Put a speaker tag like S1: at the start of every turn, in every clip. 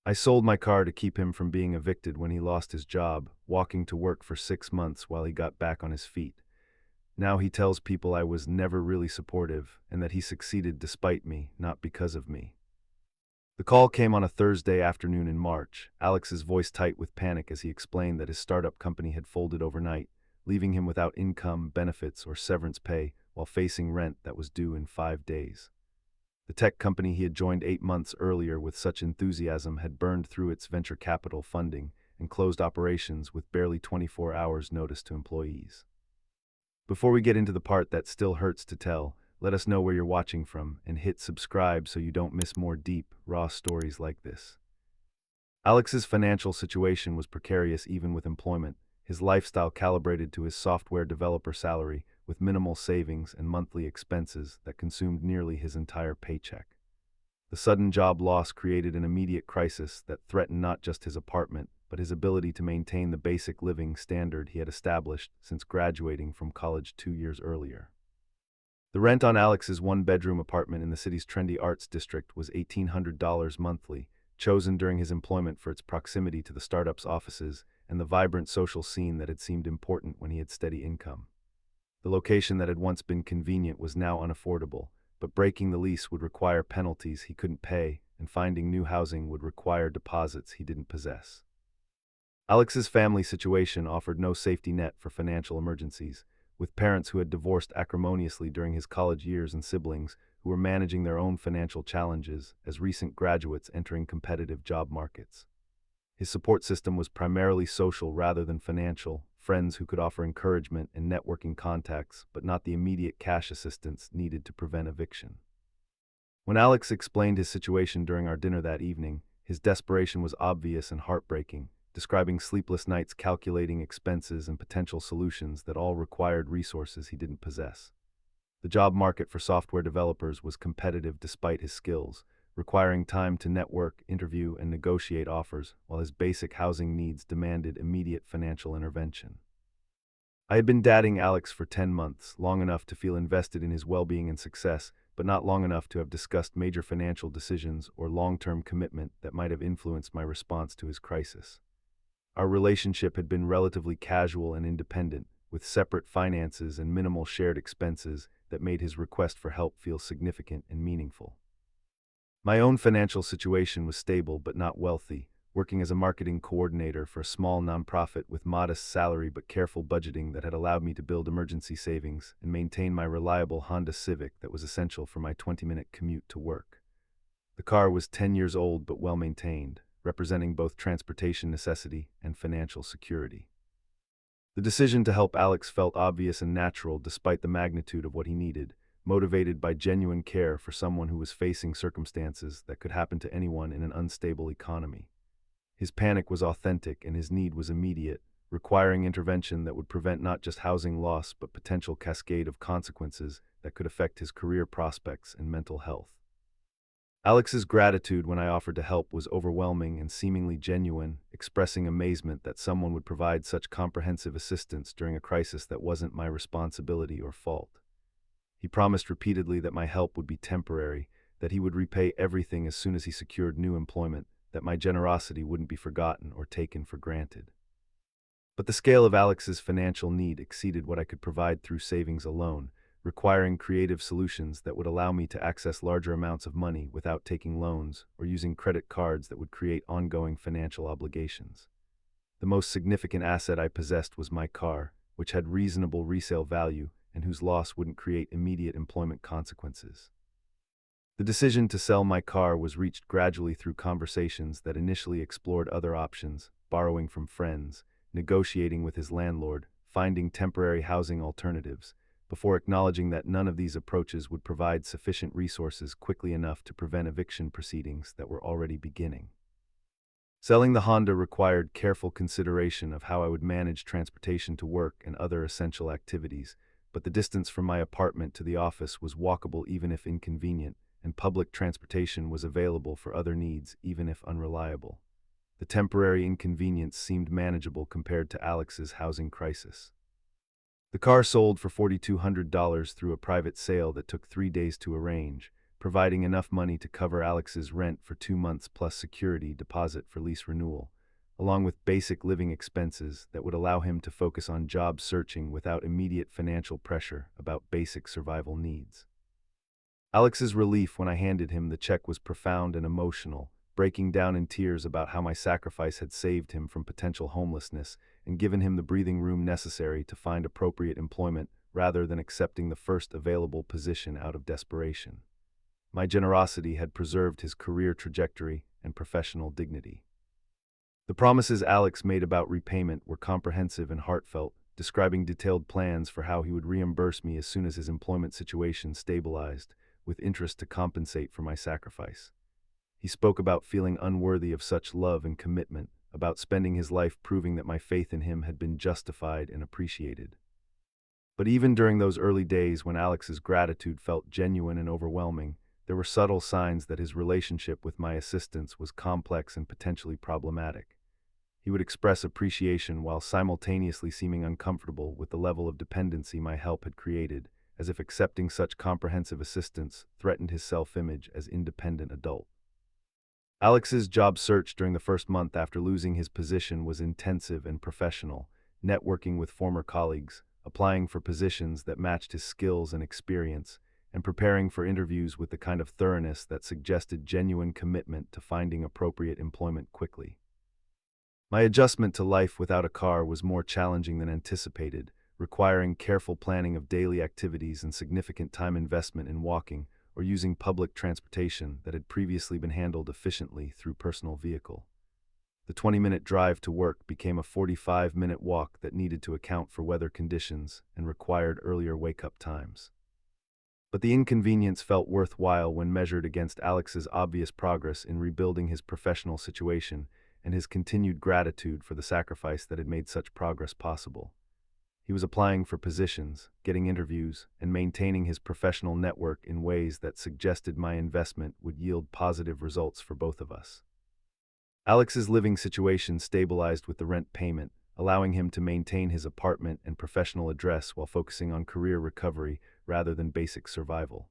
S1: I sold my car to keep him from being evicted when he lost his job, walking to work for 6 months while he got back on his feet. Now he tells people I was never really supportive and that he succeeded despite me, not because of me. The call came on a Thursday afternoon in March, Alex's voice tight with panic as he explained that his startup company had folded overnight, leaving him without income, benefits, or severance pay while facing rent that was due in 5 days. The tech company he had joined 8 months earlier with such enthusiasm had burned through its venture capital funding and closed operations with barely 24 hours' notice to employees. Before we get into the part that still hurts to tell, let us know where you're watching from and hit subscribe so you don't miss more deep, raw stories like this. Alex's financial situation was precarious even with employment, his lifestyle calibrated to his software developer salary with minimal savings and monthly expenses that consumed nearly his entire paycheck. The sudden job loss created an immediate crisis that threatened not just his apartment, but his ability to maintain the basic living standard he had established since graduating from college 2 years earlier. The rent on Alex's one-bedroom apartment in the city's trendy arts district was $1,800 monthly, chosen during his employment for its proximity to the startup's offices and the vibrant social scene that had seemed important when he had steady income. The location that had once been convenient was now unaffordable, but breaking the lease would require penalties he couldn't pay, and finding new housing would require deposits he didn't possess. Alex's family situation offered no safety net for financial emergencies, with parents who had divorced acrimoniously during his college years and siblings who were managing their own financial challenges as recent graduates entering competitive job markets. His support system was primarily social rather than financial, friends who could offer encouragement and networking contacts, but not the immediate cash assistance needed to prevent eviction. When Alex explained his situation during our dinner that evening, his desperation was obvious and heartbreaking, describing sleepless nights calculating expenses and potential solutions that all required resources he didn't possess. The job market for software developers was competitive despite his skills, requiring time to network, interview, and negotiate offers, while his basic housing needs demanded immediate financial intervention. I had been dating Alex for 10 months, long enough to feel invested in his well-being and success, but not long enough to have discussed major financial decisions or long-term commitment that might have influenced my response to his crisis. Our relationship had been relatively casual and independent, with separate finances and minimal shared expenses that made his request for help feel significant and meaningful. My own financial situation was stable but not wealthy, working as a marketing coordinator for a small nonprofit with modest salary but careful budgeting that had allowed me to build emergency savings and maintain my reliable Honda Civic that was essential for my 20-minute commute to work. The car was 10 years old but well maintained, representing both transportation necessity and financial security. The decision to help Alex felt obvious and natural despite the magnitude of what he needed, motivated by genuine care for someone who was facing circumstances that could happen to anyone in an unstable economy. His panic was authentic and his need was immediate, requiring intervention that would prevent not just housing loss but potential cascade of consequences that could affect his career prospects and mental health. Alex's gratitude when I offered to help was overwhelming and seemingly genuine, expressing amazement that someone would provide such comprehensive assistance during a crisis that wasn't my responsibility or fault. He promised repeatedly that my help would be temporary, that he would repay everything as soon as he secured new employment, that my generosity wouldn't be forgotten or taken for granted. But the scale of Alex's financial need exceeded what I could provide through savings alone, requiring creative solutions that would allow me to access larger amounts of money without taking loans or using credit cards that would create ongoing financial obligations. The most significant asset I possessed was my car, which had reasonable resale value and whose loss wouldn't create immediate employment consequences. The decision to sell my car was reached gradually through conversations that initially explored other options, borrowing from friends, negotiating with his landlord, finding temporary housing alternatives, before acknowledging that none of these approaches would provide sufficient resources quickly enough to prevent eviction proceedings that were already beginning. Selling the Honda required careful consideration of how I would manage transportation to work and other essential activities, but the distance from my apartment to the office was walkable even if inconvenient, and public transportation was available for other needs even if unreliable. The temporary inconvenience seemed manageable compared to Alex's housing crisis. The car sold for $4,200 through a private sale that took 3 days to arrange, providing enough money to cover Alex's rent for 2 months plus security deposit for lease renewal, along with basic living expenses that would allow him to focus on job searching without immediate financial pressure about basic survival needs. Alex's relief when I handed him the check was profound and emotional, breaking down in tears about how my sacrifice had saved him from potential homelessness and given him the breathing room necessary to find appropriate employment rather than accepting the first available position out of desperation. My generosity had preserved his career trajectory and professional dignity. The promises Alex made about repayment were comprehensive and heartfelt, describing detailed plans for how he would reimburse me as soon as his employment situation stabilized, with interest to compensate for my sacrifice. He spoke about feeling unworthy of such love and commitment, about spending his life proving that my faith in him had been justified and appreciated. But even during those early days when Alex's gratitude felt genuine and overwhelming, there were subtle signs that his relationship with my assistance was complex and potentially problematic. He would express appreciation while simultaneously seeming uncomfortable with the level of dependency my help had created, as if accepting such comprehensive assistance threatened his self-image as independent adult. Alex's job search during the first month after losing his position was intensive and professional, networking with former colleagues, applying for positions that matched his skills and experience, and preparing for interviews with the kind of thoroughness that suggested genuine commitment to finding appropriate employment quickly. My adjustment to life without a car was more challenging than anticipated, requiring careful planning of daily activities and significant time investment in walking or using public transportation that had previously been handled efficiently through personal vehicle. The 20-minute drive to work became a 45-minute walk that needed to account for weather conditions and required earlier wake-up times. But the inconvenience felt worthwhile when measured against Alex's obvious progress in rebuilding his professional situation and his continued gratitude for the sacrifice that had made such progress possible. He was applying for positions, getting interviews, and maintaining his professional network in ways that suggested my investment would yield positive results for both of us. Alex's living situation stabilized with the rent payment, allowing him to maintain his apartment and professional address while focusing on career recovery rather than basic survival.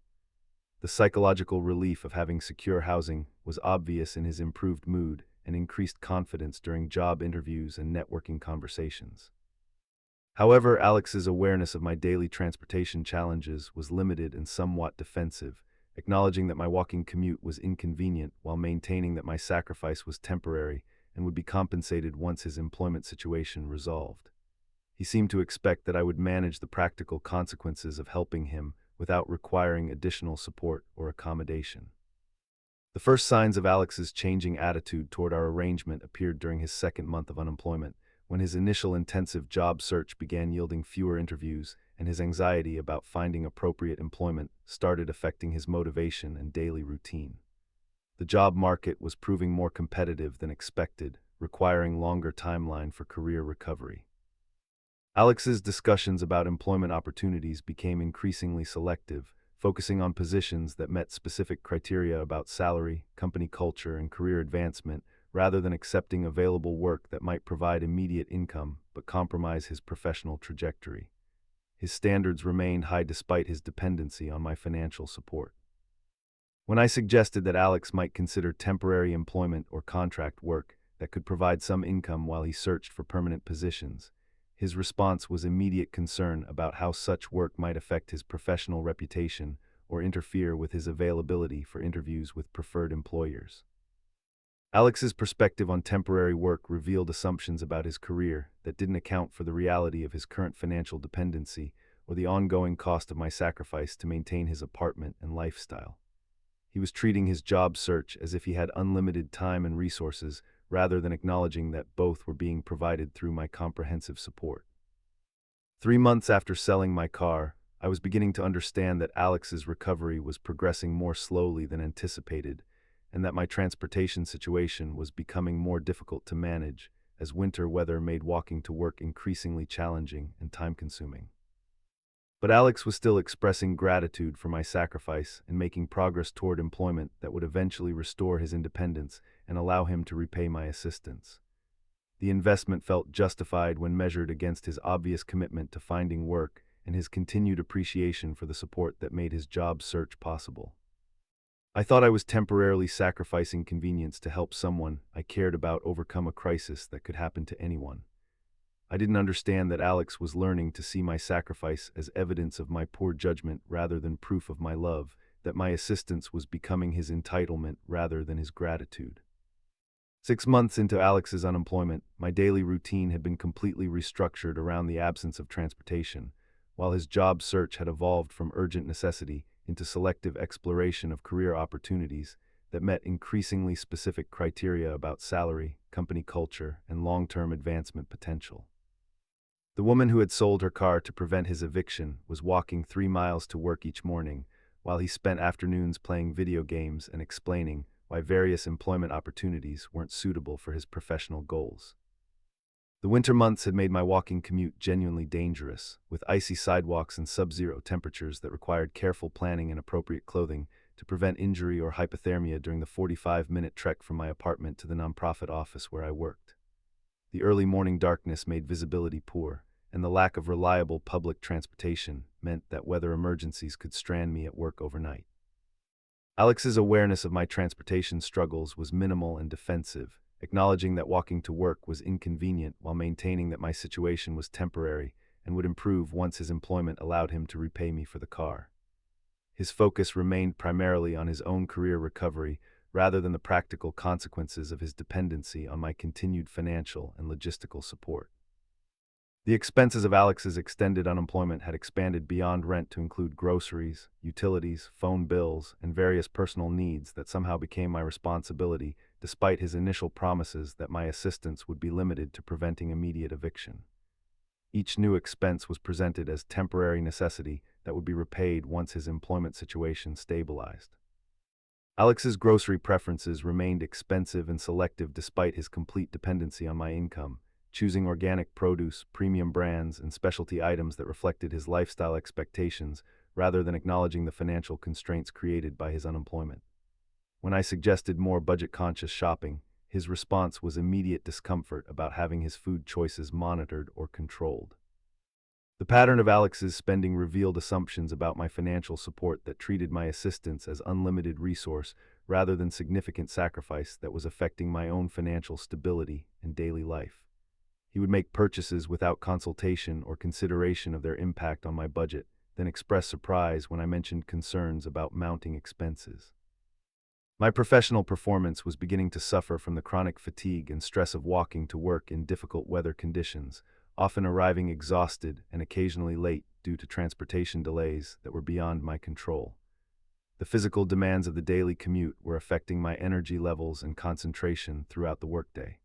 S1: The psychological relief of having secure housing was obvious in his improved mood and increased confidence during job interviews and networking conversations. However, Alex's awareness of my daily transportation challenges was limited and somewhat defensive, acknowledging that my walking commute was inconvenient while maintaining that my sacrifice was temporary and would be compensated once his employment situation resolved. He seemed to expect that I would manage the practical consequences of helping him without requiring additional support or accommodation. The first signs of Alex's changing attitude toward our arrangement appeared during his second month of unemployment, when his initial intensive job search began yielding fewer interviews and his anxiety about finding appropriate employment started affecting his motivation and daily routine. The job market was proving more competitive than expected, requiring longer timeline for career recovery. Alex's discussions about employment opportunities became increasingly selective, focusing on positions that met specific criteria about salary, company culture, and career advancement, rather than accepting available work that might provide immediate income but compromise his professional trajectory. His standards remained high despite his dependency on my financial support. When I suggested that Alex might consider temporary employment or contract work that could provide some income while he searched for permanent positions, his response was immediate concern about how such work might affect his professional reputation or interfere with his availability for interviews with preferred employers. Alex's perspective on temporary work revealed assumptions about his career that didn't account for the reality of his current financial dependency or the ongoing cost of my sacrifice to maintain his apartment and lifestyle. He was treating his job search as if he had unlimited time and resources, rather than acknowledging that both were being provided through my comprehensive support. 3 months after selling my car, I was beginning to understand that Alex's recovery was progressing more slowly than anticipated, and that my transportation situation was becoming more difficult to manage as winter weather made walking to work increasingly challenging and time-consuming. But Alex was still expressing gratitude for my sacrifice and making progress toward employment that would eventually restore his independence and allow him to repay my assistance. The investment felt justified when measured against his obvious commitment to finding work and his continued appreciation for the support that made his job search possible. I thought I was temporarily sacrificing convenience to help someone I cared about overcome a crisis that could happen to anyone. I didn't understand that Alex was learning to see my sacrifice as evidence of my poor judgment rather than proof of my love, that my assistance was becoming his entitlement rather than his gratitude. 6 months into Alex's unemployment, my daily routine had been completely restructured around the absence of transportation, while his job search had evolved from urgent necessity into selective exploration of career opportunities that met increasingly specific criteria about salary, company culture, and long-term advancement potential. The woman who had sold her car to prevent his eviction was walking 3 miles to work each morning, while he spent afternoons playing video games and explaining why various employment opportunities weren't suitable for his professional goals. The winter months had made my walking commute genuinely dangerous, with icy sidewalks and sub-zero temperatures that required careful planning and appropriate clothing to prevent injury or hypothermia during the 45-minute trek from my apartment to the nonprofit office where I worked. The early morning darkness made visibility poor, and the lack of reliable public transportation meant that weather emergencies could strand me at work overnight. Alex's awareness of my transportation struggles was minimal and defensive, acknowledging that walking to work was inconvenient while maintaining that my situation was temporary and would improve once his employment allowed him to repay me for the car. His focus remained primarily on his own career recovery rather than the practical consequences of his dependency on my continued financial and logistical support. The expenses of Alex's extended unemployment had expanded beyond rent to include groceries, utilities, phone bills, and various personal needs that somehow became my responsibility, despite his initial promises that my assistance would be limited to preventing immediate eviction. Each new expense was presented as temporary necessity that would be repaid once his employment situation stabilized. Alex's grocery preferences remained expensive and selective despite his complete dependency on my income, choosing organic produce, premium brands, and specialty items that reflected his lifestyle expectations rather than acknowledging the financial constraints created by his unemployment. When I suggested more budget-conscious shopping, his response was immediate discomfort about having his food choices monitored or controlled. The pattern of Alex's spending revealed assumptions about my financial support that treated my assistance as unlimited resource rather than significant sacrifice that was affecting my own financial stability and daily life. He would make purchases without consultation or consideration of their impact on my budget, then express surprise when I mentioned concerns about mounting expenses. My professional performance was beginning to suffer from the chronic fatigue and stress of walking to work in difficult weather conditions, often arriving exhausted and occasionally late due to transportation delays that were beyond my control. The physical demands of the daily commute were affecting my energy levels and concentration throughout the workday.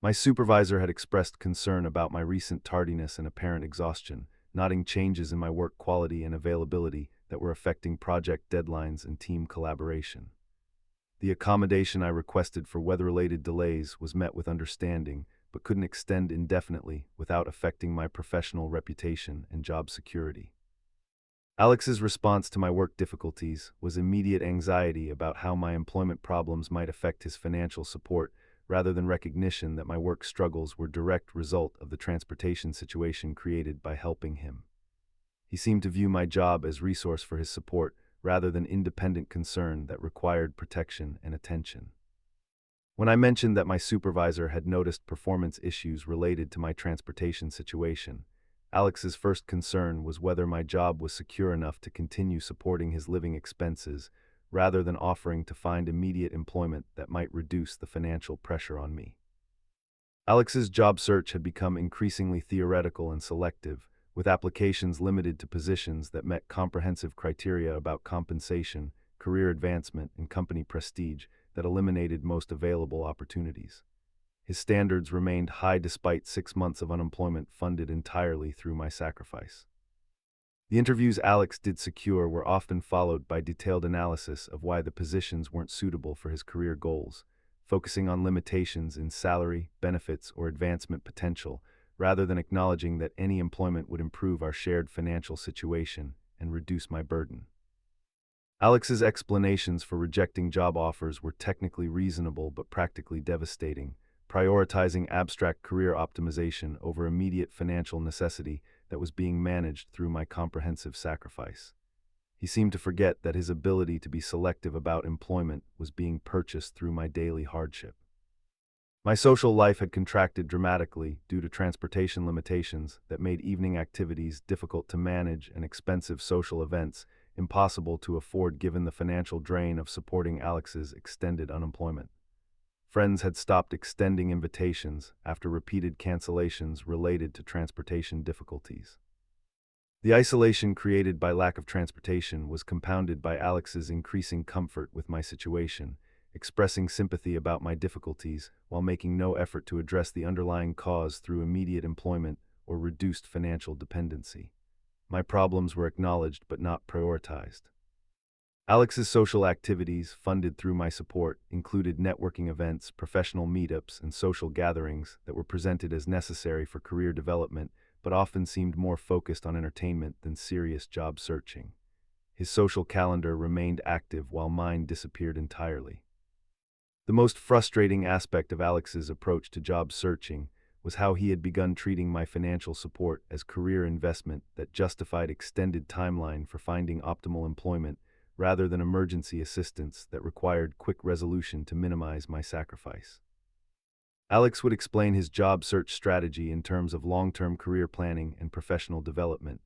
S1: My supervisor had expressed concern about my recent tardiness and apparent exhaustion, noting changes in my work quality and availability that were affecting project deadlines and team collaboration. The accommodation I requested for weather-related delays was met with understanding, but couldn't extend indefinitely without affecting my professional reputation and job security. Alex's response to my work difficulties was immediate anxiety about how my employment problems might affect his financial support, rather than recognition that my work struggles were a direct result of the transportation situation created by helping him. He seemed to view my job as resource for his support, rather than independent concern that required protection and attention. When I mentioned that my supervisor had noticed performance issues related to my transportation situation, Alex's first concern was whether my job was secure enough to continue supporting his living expenses, rather than offering to find immediate employment that might reduce the financial pressure on me. Alex's job search had become increasingly theoretical and selective, with applications limited to positions that met comprehensive criteria about compensation, career advancement, and company prestige that eliminated most available opportunities. His standards remained high despite 6 months of unemployment funded entirely through my sacrifice. The interviews Alex did secure were often followed by detailed analysis of why the positions weren't suitable for his career goals, focusing on limitations in salary, benefits, or advancement potential, rather than acknowledging that any employment would improve our shared financial situation and reduce my burden. Alex's explanations for rejecting job offers were technically reasonable but practically devastating, prioritizing abstract career optimization over immediate financial necessity that was being managed through my comprehensive sacrifice. He seemed to forget that his ability to be selective about employment was being purchased through my daily hardship. My social life had contracted dramatically due to transportation limitations that made evening activities difficult to manage and expensive social events impossible to afford given the financial drain of supporting Alex's extended unemployment. Friends had stopped extending invitations after repeated cancellations related to transportation difficulties. The isolation created by lack of transportation was compounded by Alex's increasing comfort with my situation, expressing sympathy about my difficulties while making no effort to address the underlying cause through immediate employment or reduced financial dependency. My problems were acknowledged but not prioritized. Alex's social activities, funded through my support, included networking events, professional meetups, and social gatherings that were presented as necessary for career development but often seemed more focused on entertainment than serious job searching. His social calendar remained active while mine disappeared entirely. The most frustrating aspect of Alex's approach to job searching was how he had begun treating my financial support as career investment that justified extended timeline for finding optimal employment rather than emergency assistance that required quick resolution to minimize my sacrifice. Alex would explain his job search strategy in terms of long-term career planning and professional development,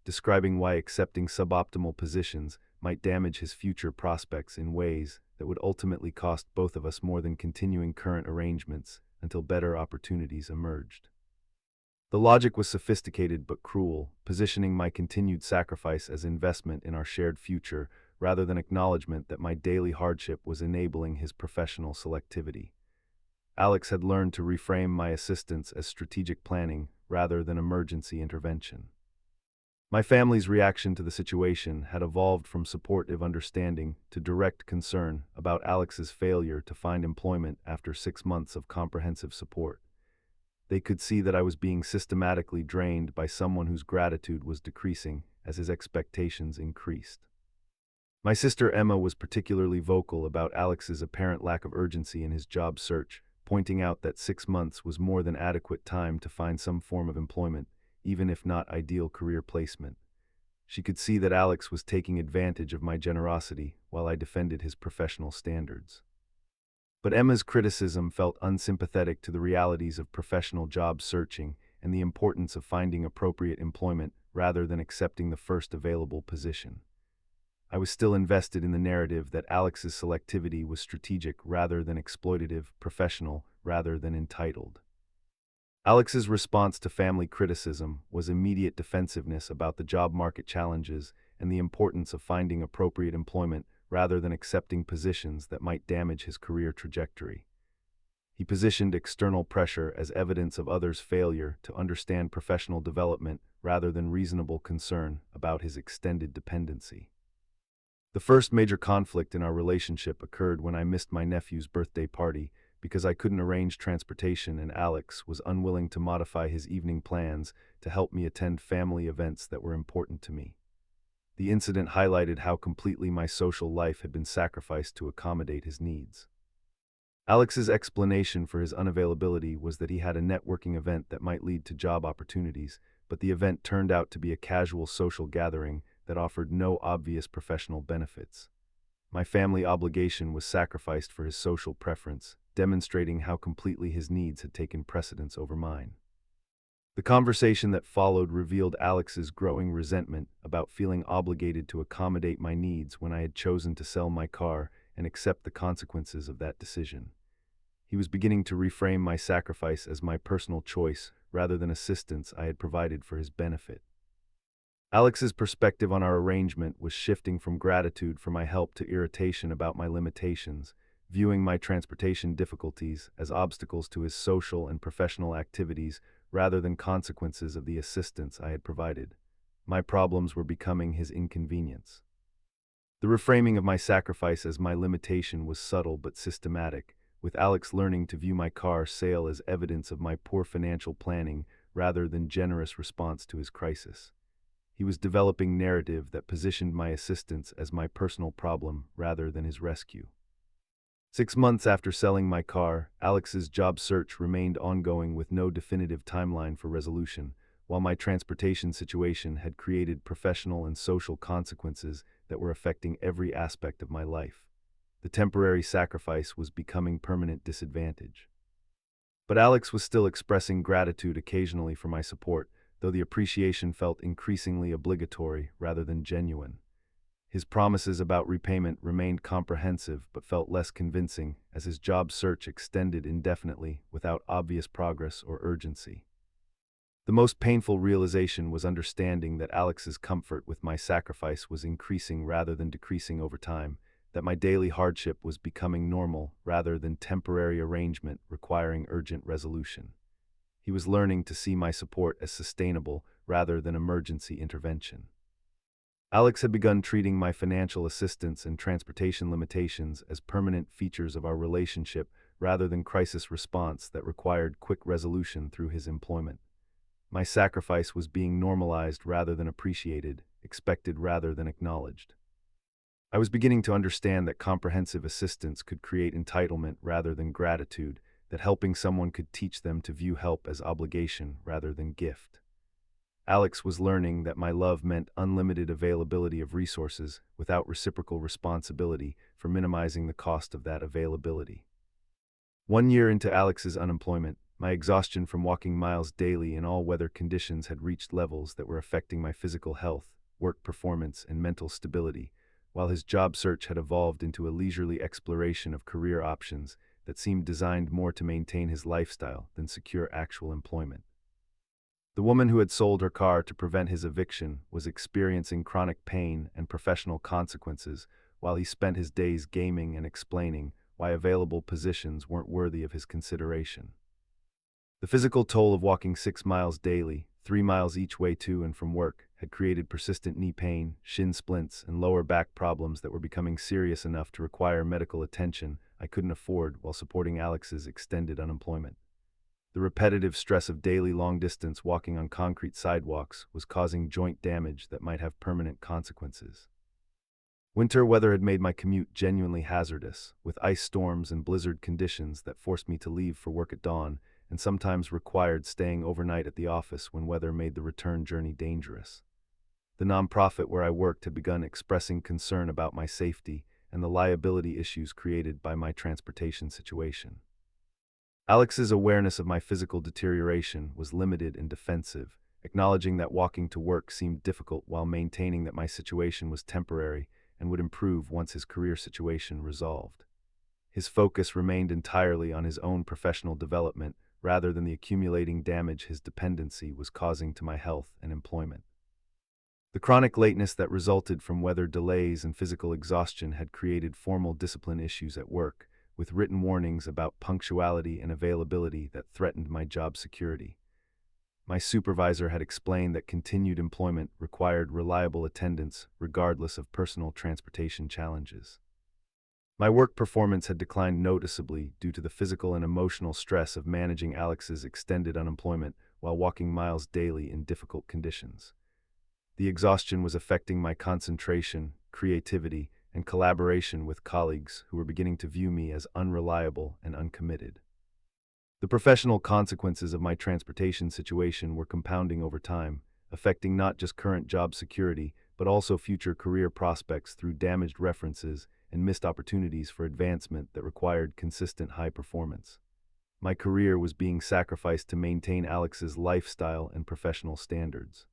S1: describing why accepting suboptimal positions might damage his future prospects in ways that would ultimately cost both of us more than continuing current arrangements until better opportunities emerged. The logic was sophisticated but cruel, positioning my continued sacrifice as investment in our shared future rather than acknowledgement that my daily hardship was enabling his professional selectivity. Alex had learned to reframe my assistance as strategic planning rather than emergency intervention. My family's reaction to the situation had evolved from supportive understanding to direct concern about Alex's failure to find employment after 6 months of comprehensive support. They could see that I was being systematically drained by someone whose gratitude was decreasing as his expectations increased. My sister Emma was particularly vocal about Alex's apparent lack of urgency in his job search, pointing out that 6 months was more than adequate time to find some form of employment, even if not ideal career placement. She could see that Alex was taking advantage of my generosity while I defended his professional standards. But Emma's criticism felt unsympathetic to the realities of professional job searching and the importance of finding appropriate employment rather than accepting the first available position. I was still invested in the narrative that Alex's selectivity was strategic rather than exploitative, professional rather than entitled. Alex's response to family criticism was immediate defensiveness about the job market challenges and the importance of finding appropriate employment rather than accepting positions that might damage his career trajectory. He positioned external pressure as evidence of others' failure to understand professional development rather than reasonable concern about his extended dependency. The first major conflict in our relationship occurred when I missed my nephew's birthday party because I couldn't arrange transportation and Alex was unwilling to modify his evening plans to help me attend family events that were important to me. The incident highlighted how completely my social life had been sacrificed to accommodate his needs. Alex's explanation for his unavailability was that he had a networking event that might lead to job opportunities, but the event turned out to be a casual social gathering that offered no obvious professional benefits. My family obligation was sacrificed for his social preference, demonstrating how completely his needs had taken precedence over mine. The conversation that followed revealed Alex's growing resentment about feeling obligated to accommodate my needs when I had chosen to sell my car and accept the consequences of that decision. He was beginning to reframe my sacrifice as my personal choice rather than assistance I had provided for his benefit. Alex's perspective on our arrangement was shifting from gratitude for my help to irritation about my limitations, viewing my transportation difficulties as obstacles to his social and professional activities rather than consequences of the assistance I had provided. My problems were becoming his inconvenience. The reframing of my sacrifice as my limitation was subtle but systematic, with Alex learning to view my car sale as evidence of my poor financial planning rather than generous response to his crisis. He was developing narrative that positioned my assistance as my personal problem rather than his rescue. 6 months after selling my car, Alex's job search remained ongoing with no definitive timeline for resolution, while my transportation situation had created professional and social consequences that were affecting every aspect of my life. The temporary sacrifice was becoming permanent disadvantage. But Alex was still expressing gratitude occasionally for my support, though the appreciation felt increasingly obligatory rather than genuine. His promises about repayment remained comprehensive but felt less convincing as his job search extended indefinitely without obvious progress or urgency. The most painful realization was understanding that Alex's comfort with my sacrifice was increasing rather than decreasing over time, that my daily hardship was becoming normal rather than temporary arrangement requiring urgent resolution. He was learning to see my support as sustainable rather than emergency intervention. Alex had begun treating my financial assistance and transportation limitations as permanent features of our relationship rather than crisis response that required quick resolution through his employment. My sacrifice was being normalized rather than appreciated, expected rather than acknowledged. I was beginning to understand that comprehensive assistance could create entitlement rather than gratitude, that helping someone could teach them to view help as obligation rather than gift. Alex was learning that my love meant unlimited availability of resources without reciprocal responsibility for minimizing the cost of that availability. 1 year into Alex's unemployment, my exhaustion from walking miles daily in all weather conditions had reached levels that were affecting my physical health, work performance, and mental stability, while his job search had evolved into a leisurely exploration of career options that seemed designed more to maintain his lifestyle than secure actual employment. The woman who had sold her car to prevent his eviction was experiencing chronic pain and professional consequences while he spent his days gaming and explaining why available positions weren't worthy of his consideration. The physical toll of walking 6 miles daily, 3 miles each way to and from work, had created persistent knee pain, shin splints, and lower back problems that were becoming serious enough to require medical attention I couldn't afford while supporting Alex's extended unemployment. The repetitive stress of daily long-distance walking on concrete sidewalks was causing joint damage that might have permanent consequences. Winter weather had made my commute genuinely hazardous, with ice storms and blizzard conditions that forced me to leave for work at dawn and sometimes required staying overnight at the office when weather made the return journey dangerous. The nonprofit where I worked had begun expressing concern about my safety and the liability issues created by my transportation situation. Alex's awareness of my physical deterioration was limited and defensive, acknowledging that walking to work seemed difficult while maintaining that my situation was temporary and would improve once his career situation resolved. His focus remained entirely on his own professional development rather than the accumulating damage his dependency was causing to my health and employment. The chronic lateness that resulted from weather delays and physical exhaustion had created formal discipline issues at work, with written warnings about punctuality and availability that threatened my job security. My supervisor had explained that continued employment required reliable attendance regardless of personal transportation challenges. My work performance had declined noticeably due to the physical and emotional stress of managing Alex's extended unemployment while walking miles daily in difficult conditions. The exhaustion was affecting my concentration, creativity, and collaboration with colleagues who were beginning to view me as unreliable and uncommitted. The professional consequences of my transportation situation were compounding over time, affecting not just current job security, but also future career prospects through damaged references and missed opportunities for advancement that required consistent high performance. My career was being sacrificed to maintain Alex's lifestyle and professional standards.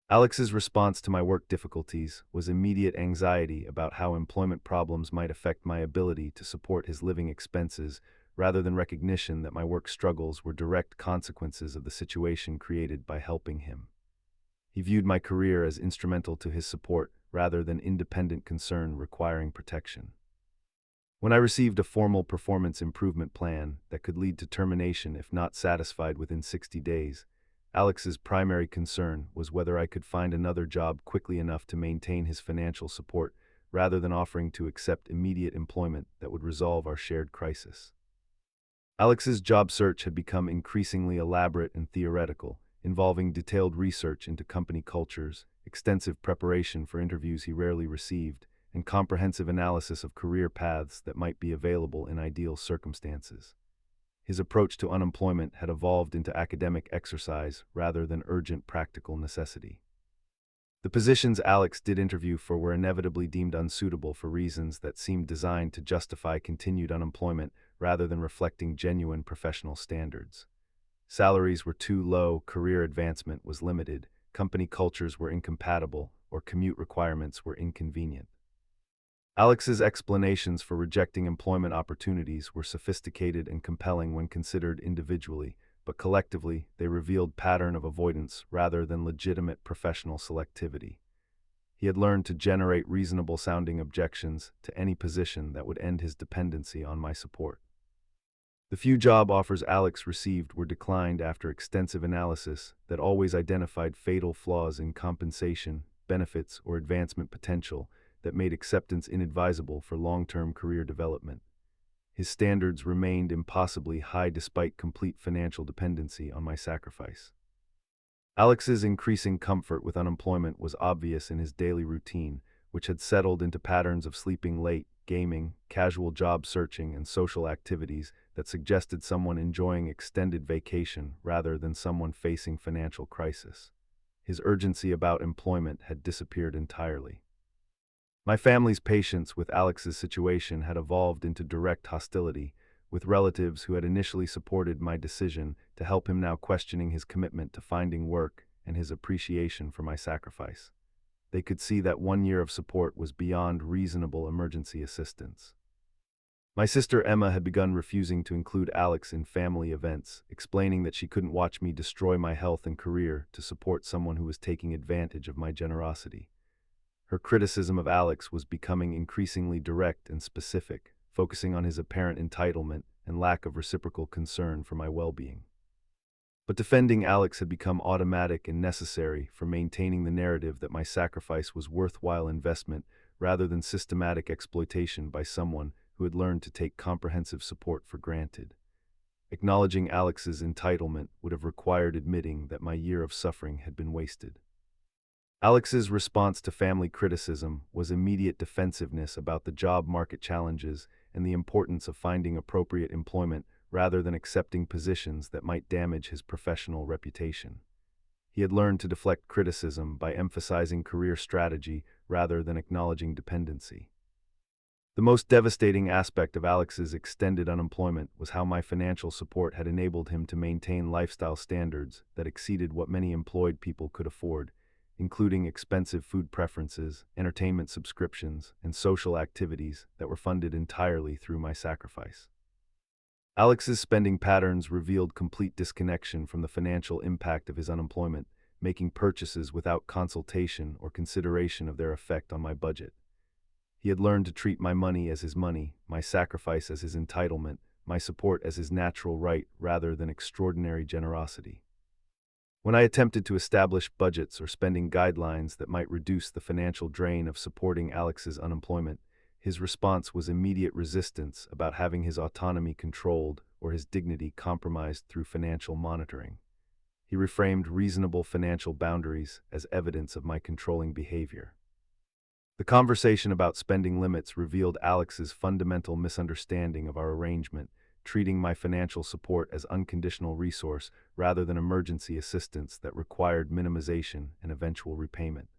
S1: Alex's response to my work difficulties was immediate anxiety about how employment problems might affect my ability to support his living expenses, rather than recognition that my work struggles were direct consequences of the situation created by helping him. He viewed my career as instrumental to his support, rather than independent concern requiring protection. When I received a formal performance improvement plan that could lead to termination if not satisfied within 60 days, Alex's primary concern was whether I could find another job quickly enough to maintain his financial support, rather than offering to accept immediate employment that would resolve our shared crisis. Alex's job search had become increasingly elaborate and theoretical, involving detailed research into company cultures, extensive preparation for interviews he rarely received, and comprehensive analysis of career paths that might be available in ideal circumstances. His approach to unemployment had evolved into academic exercise rather than urgent practical necessity. The positions Alex did interview for were inevitably deemed unsuitable for reasons that seemed designed to justify continued unemployment rather than reflecting genuine professional standards. Salaries were too low, career advancement was limited, company cultures were incompatible, or commute requirements were inconvenient. Alex's explanations for rejecting employment opportunities were sophisticated and compelling when considered individually, but collectively they revealed pattern of avoidance rather than legitimate professional selectivity. He had learned to generate reasonable-sounding objections to any position that would end his dependency on my support. The few job offers Alex received were declined after extensive analysis that always identified fatal flaws in compensation, benefits, or advancement potential that made acceptance inadvisable for long-term career development. His standards remained impossibly high despite complete financial dependency on my sacrifice. Alex's increasing comfort with unemployment was obvious in his daily routine, which had settled into patterns of sleeping late, gaming, casual job searching, and social activities that suggested someone enjoying extended vacation rather than someone facing financial crisis. His urgency about employment had disappeared entirely. My family's patience with Alex's situation had evolved into direct hostility, with relatives who had initially supported my decision to help him now questioning his commitment to finding work and his appreciation for my sacrifice. They could see that 1 year of support was beyond reasonable emergency assistance. My sister Emma had begun refusing to include Alex in family events, explaining that she couldn't watch me destroy my health and career to support someone who was taking advantage of my generosity. Her criticism of Alex was becoming increasingly direct and specific, focusing on his apparent entitlement and lack of reciprocal concern for my well-being. But defending Alex had become automatic and necessary for maintaining the narrative that my sacrifice was worthwhile investment rather than systematic exploitation by someone who had learned to take comprehensive support for granted. Acknowledging Alex's entitlement would have required admitting that my year of suffering had been wasted. Alex's response to family criticism was immediate defensiveness about the job market challenges and the importance of finding appropriate employment rather than accepting positions that might damage his professional reputation. He had learned to deflect criticism by emphasizing career strategy rather than acknowledging dependency. The most devastating aspect of Alex's extended unemployment was how my financial support had enabled him to maintain lifestyle standards that exceeded what many employed people could afford, including expensive food preferences, entertainment subscriptions, and social activities that were funded entirely through my sacrifice. Alex's spending patterns revealed complete disconnection from the financial impact of his unemployment, making purchases without consultation or consideration of their effect on my budget. He had learned to treat my money as his money, my sacrifice as his entitlement, my support as his natural right rather than extraordinary generosity. When I attempted to establish budgets or spending guidelines that might reduce the financial drain of supporting Alex's unemployment, his response was immediate resistance about having his autonomy controlled or his dignity compromised through financial monitoring. He reframed reasonable financial boundaries as evidence of my controlling behavior. The conversation about spending limits revealed Alex's fundamental misunderstanding of our arrangement, treating my financial support as unconditional resource rather than emergency assistance that required minimization and eventual repayment.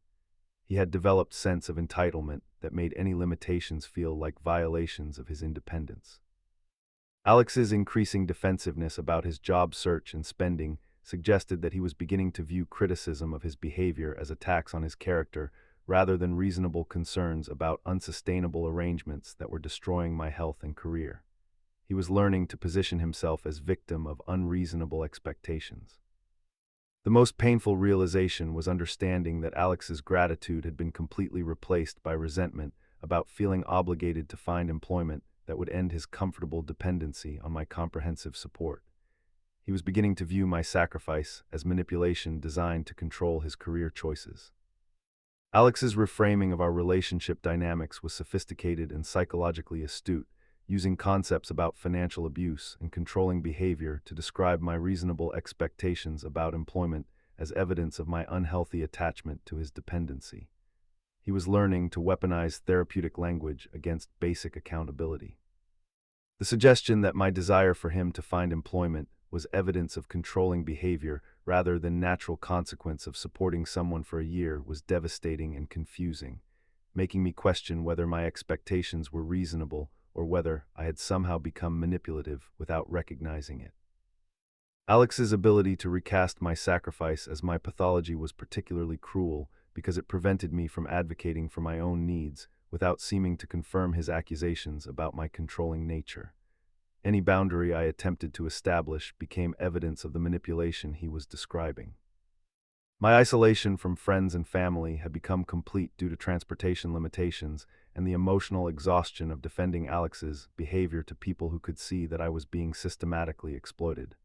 S1: He had developed a sense of entitlement that made any limitations feel like violations of his independence. Alex's increasing defensiveness about his job search and spending suggested that he was beginning to view criticism of his behavior as attacks on his character rather than reasonable concerns about unsustainable arrangements that were destroying my health and career. He was learning to position himself as victim of unreasonable expectations. The most painful realization was understanding that Alex's gratitude had been completely replaced by resentment about feeling obligated to find employment that would end his comfortable dependency on my comprehensive support. He was beginning to view my sacrifice as manipulation designed to control his career choices. Alex's reframing of our relationship dynamics was sophisticated and psychologically astute, using concepts about financial abuse and controlling behavior to describe my reasonable expectations about employment as evidence of my unhealthy attachment to his dependency. He was learning to weaponize therapeutic language against basic accountability. The suggestion that my desire for him to find employment was evidence of controlling behavior rather than natural consequence of supporting someone for a year was devastating and confusing, making me question whether my expectations were reasonable or whether I had somehow become manipulative without recognizing it. Alex's ability to recast my sacrifice as my pathology was particularly cruel because it prevented me from advocating for my own needs without seeming to confirm his accusations about my controlling nature. Any boundary I attempted to establish became evidence of the manipulation he was describing. My isolation from friends and family had become complete due to transportation limitations and the emotional exhaustion of defending Alex's behavior to people who could see that I was being systematically exploited.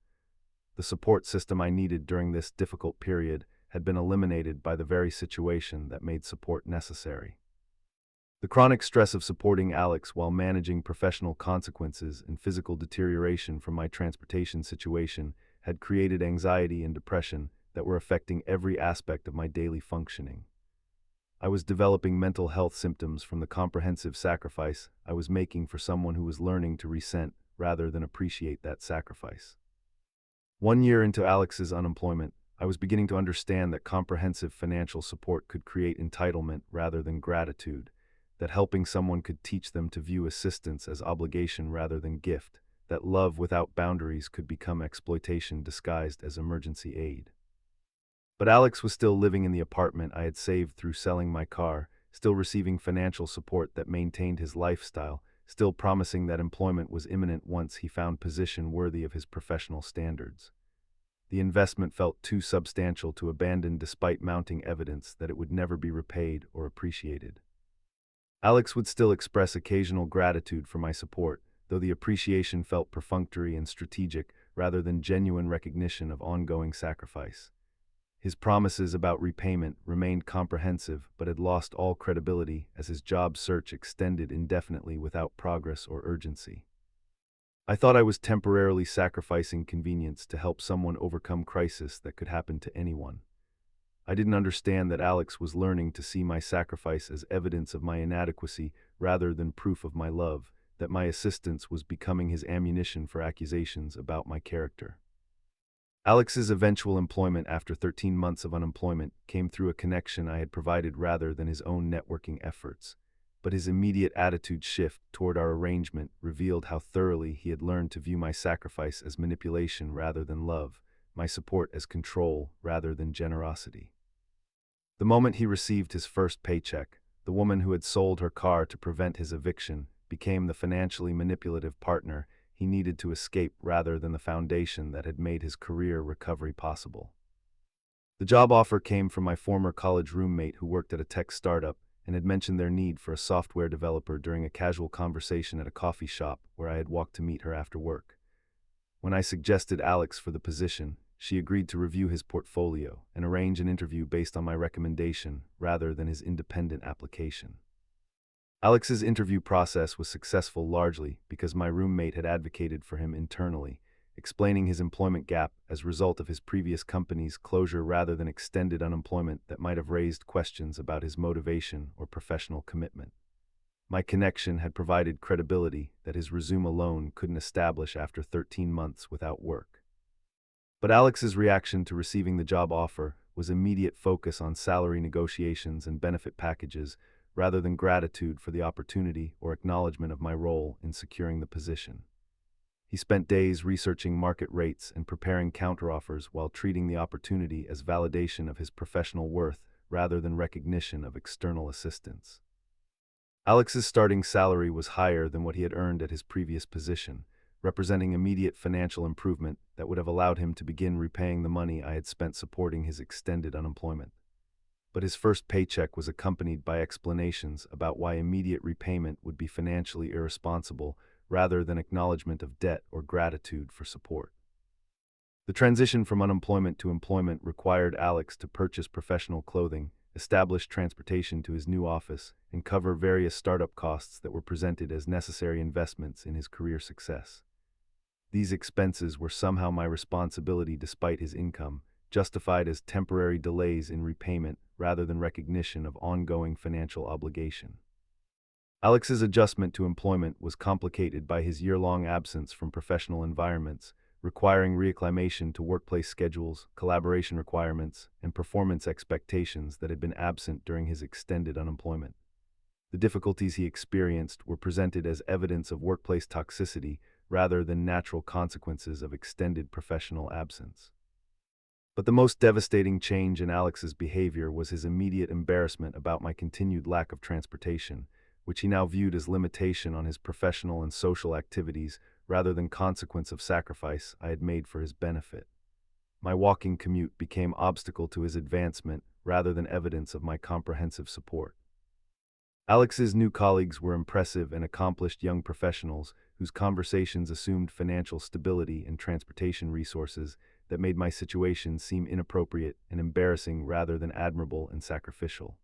S1: The support system I needed during this difficult period had been eliminated by the very situation that made support necessary. The chronic stress of supporting Alex while managing professional consequences and physical deterioration from my transportation situation had created anxiety and depression that were affecting every aspect of my daily functioning. I was developing mental health symptoms from the comprehensive sacrifice I was making for someone who was learning to resent rather than appreciate that sacrifice. 1 year into Alex's unemployment, I was beginning to understand that comprehensive financial support could create entitlement rather than gratitude, that helping someone could teach them to view assistance as obligation rather than gift, that love without boundaries could become exploitation disguised as emergency aid. But Alex was still living in the apartment I had saved through selling my car, still receiving financial support that maintained his lifestyle, still promising that employment was imminent once he found position worthy of his professional standards. The investment felt too substantial to abandon despite mounting evidence that it would never be repaid or appreciated. Alex would still express occasional gratitude for my support, though the appreciation felt perfunctory and strategic rather than genuine recognition of ongoing sacrifice. His promises about repayment remained comprehensive but had lost all credibility as his job search extended indefinitely without progress or urgency. I thought I was temporarily sacrificing convenience to help someone overcome crisis that could happen to anyone. I didn't understand that Alex was learning to see my sacrifice as evidence of my inadequacy rather than proof of my love, that my assistance was becoming his ammunition for accusations about my character. Alex's eventual employment after 13 months of unemployment came through a connection I had provided rather than his own networking efforts, but his immediate attitude shift toward our arrangement revealed how thoroughly he had learned to view my sacrifice as manipulation rather than love, my support as control rather than generosity. The moment he received his first paycheck, the woman who had sold her car to prevent his eviction became the financially manipulative partner he needed to escape rather than the foundation that had made his career recovery possible. The job offer came from my former college roommate who worked at a tech startup and had mentioned their need for a software developer during a casual conversation at a coffee shop where I had walked to meet her after work. When I suggested Alex for the position, she agreed to review his portfolio and arrange an interview based on my recommendation rather than his independent application. Alex's interview process was successful largely because my roommate had advocated for him internally, explaining his employment gap as a result of his previous company's closure rather than extended unemployment that might have raised questions about his motivation or professional commitment. My connection had provided credibility that his resume alone couldn't establish after 13 months without work. But Alex's reaction to receiving the job offer was immediate focus on salary negotiations and benefit packages rather than gratitude for the opportunity or acknowledgement of my role in securing the position. He spent days researching market rates and preparing counteroffers while treating the opportunity as validation of his professional worth rather than recognition of external assistance. Alex's starting salary was higher than what he had earned at his previous position, representing immediate financial improvement that would have allowed him to begin repaying the money I had spent supporting his extended unemployment. But his first paycheck was accompanied by explanations about why immediate repayment would be financially irresponsible rather than acknowledgement of debt or gratitude for support. The transition from unemployment to employment required Alex to purchase professional clothing, establish transportation to his new office, and cover various startup costs that were presented as necessary investments in his career success. These expenses were somehow my responsibility despite his income, justified as temporary delays in repayment rather than recognition of ongoing financial obligation. Alex's adjustment to employment was complicated by his year-long absence from professional environments, requiring reacclimation to workplace schedules, collaboration requirements, and performance expectations that had been absent during his extended unemployment. The difficulties he experienced were presented as evidence of workplace toxicity rather than natural consequences of extended professional absence. But the most devastating change in Alex's behavior was his immediate embarrassment about my continued lack of transportation, which he now viewed as limitation on his professional and social activities rather than consequence of sacrifice I had made for his benefit. My walking commute became obstacle to his advancement rather than evidence of my comprehensive support. Alex's new colleagues were impressive and accomplished young professionals whose conversations assumed financial stability and transportation resources that made my situation seem inappropriate and embarrassing rather than admirable and sacrificial.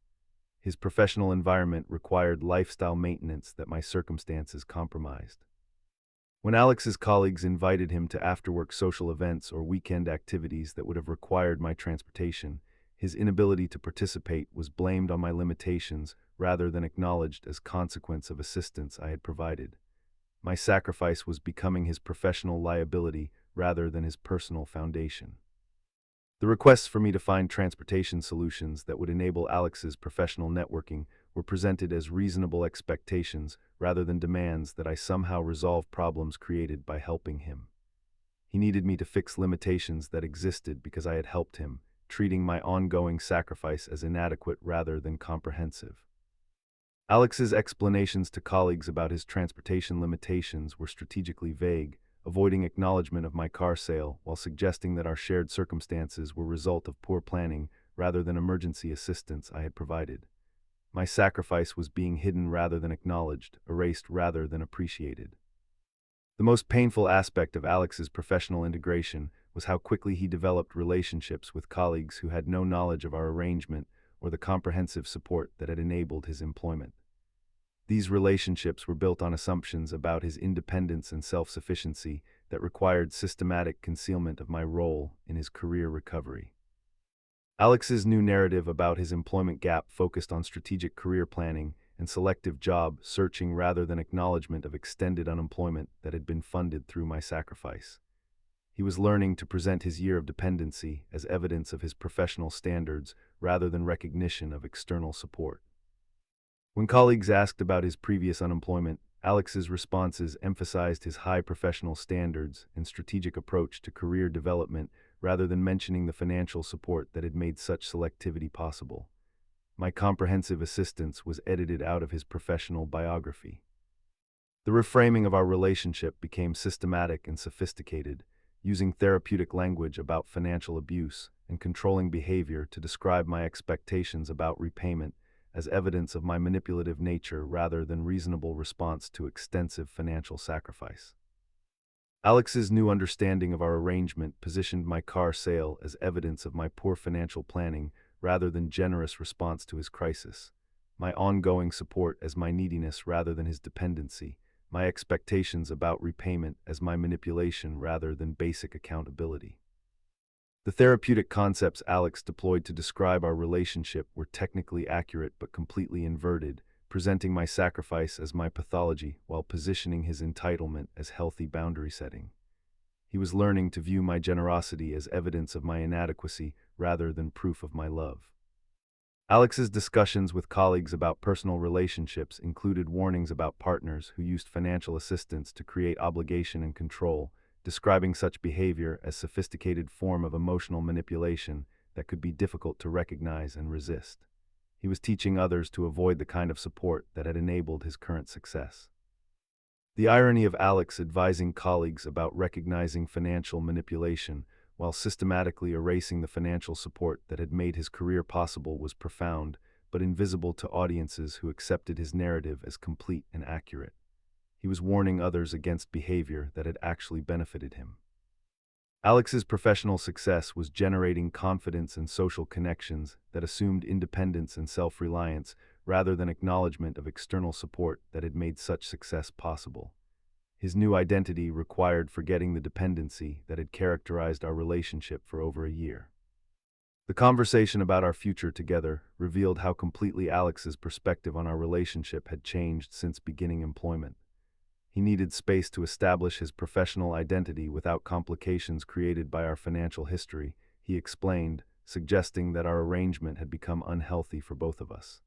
S1: His professional environment required lifestyle maintenance that my circumstances compromised. When Alex's colleagues invited him to after-work social events or weekend activities that would have required my transportation, his inability to participate was blamed on my limitations rather than acknowledged as consequence of assistance I had provided. My sacrifice was becoming his professional liability rather than his personal foundation. The requests for me to find transportation solutions that would enable Alex's professional networking were presented as reasonable expectations rather than demands that I somehow resolve problems created by helping him. He needed me to fix limitations that existed because I had helped him, treating my ongoing sacrifice as inadequate rather than comprehensive. Alex's explanations to colleagues about his transportation limitations were strategically vague, avoiding acknowledgement of my car sale while suggesting that our shared circumstances were result of poor planning rather than emergency assistance I had provided. My sacrifice was being hidden rather than acknowledged, erased rather than appreciated. The most painful aspect of Alex's professional integration was how quickly he developed relationships with colleagues who had no knowledge of our arrangement or the comprehensive support that had enabled his employment. These relationships were built on assumptions about his independence and self-sufficiency that required systematic concealment of my role in his career recovery. Alex's new narrative about his employment gap focused on strategic career planning and selective job searching rather than acknowledgement of extended unemployment that had been funded through my sacrifice. He was learning to present his year of dependency as evidence of his professional standards rather than recognition of external support. When colleagues asked about his previous unemployment, Alex's responses emphasized his high professional standards and strategic approach to career development rather than mentioning the financial support that had made such selectivity possible. My comprehensive assistance was edited out of his professional biography. The reframing of our relationship became systematic and sophisticated, using therapeutic language about financial abuse and controlling behavior to describe my expectations about repayment as evidence of my manipulative nature rather than reasonable response to extensive financial sacrifice. Alex's new understanding of our arrangement positioned my car sale as evidence of my poor financial planning rather than generous response to his crisis, my ongoing support as my neediness rather than his dependency, my expectations about repayment as my manipulation rather than basic accountability. The therapeutic concepts Alex deployed to describe our relationship were technically accurate but completely inverted, presenting my sacrifice as my pathology while positioning his entitlement as healthy boundary setting. He was learning to view my generosity as evidence of my inadequacy rather than proof of my love. Alex's discussions with colleagues about personal relationships included warnings about partners who used financial assistance to create obligation and control, describing such behavior as sophisticated form of emotional manipulation that could be difficult to recognize and resist. He was teaching others to avoid the kind of support that had enabled his current success. The irony of Alex advising colleagues about recognizing financial manipulation while systematically erasing the financial support that had made his career possible was profound, but invisible to audiences who accepted his narrative as complete and accurate. He was warning others against behavior that had actually benefited him. Alex's professional success was generating confidence and social connections that assumed independence and self-reliance rather than acknowledgement of external support that had made such success possible. His new identity required forgetting the dependency that had characterized our relationship for over a year. The conversation about our future together revealed how completely Alex's perspective on our relationship had changed since beginning employment. He needed space to establish his professional identity without complications created by our financial history, he explained, suggesting that our arrangement had become unhealthy for both of us.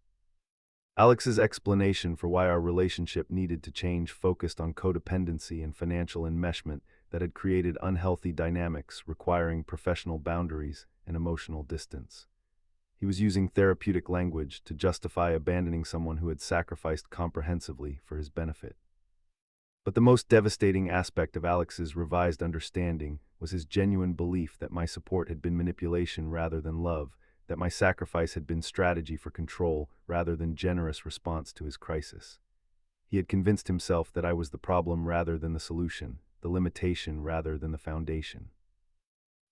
S1: Alex's explanation for why our relationship needed to change focused on codependency and financial enmeshment that had created unhealthy dynamics requiring professional boundaries and emotional distance. He was using therapeutic language to justify abandoning someone who had sacrificed comprehensively for his benefit. But the most devastating aspect of Alex's revised understanding was his genuine belief that my support had been manipulation rather than love, that my sacrifice had been strategy for control rather than generous response to his crisis. He had convinced himself that I was the problem rather than the solution, the limitation rather than the foundation.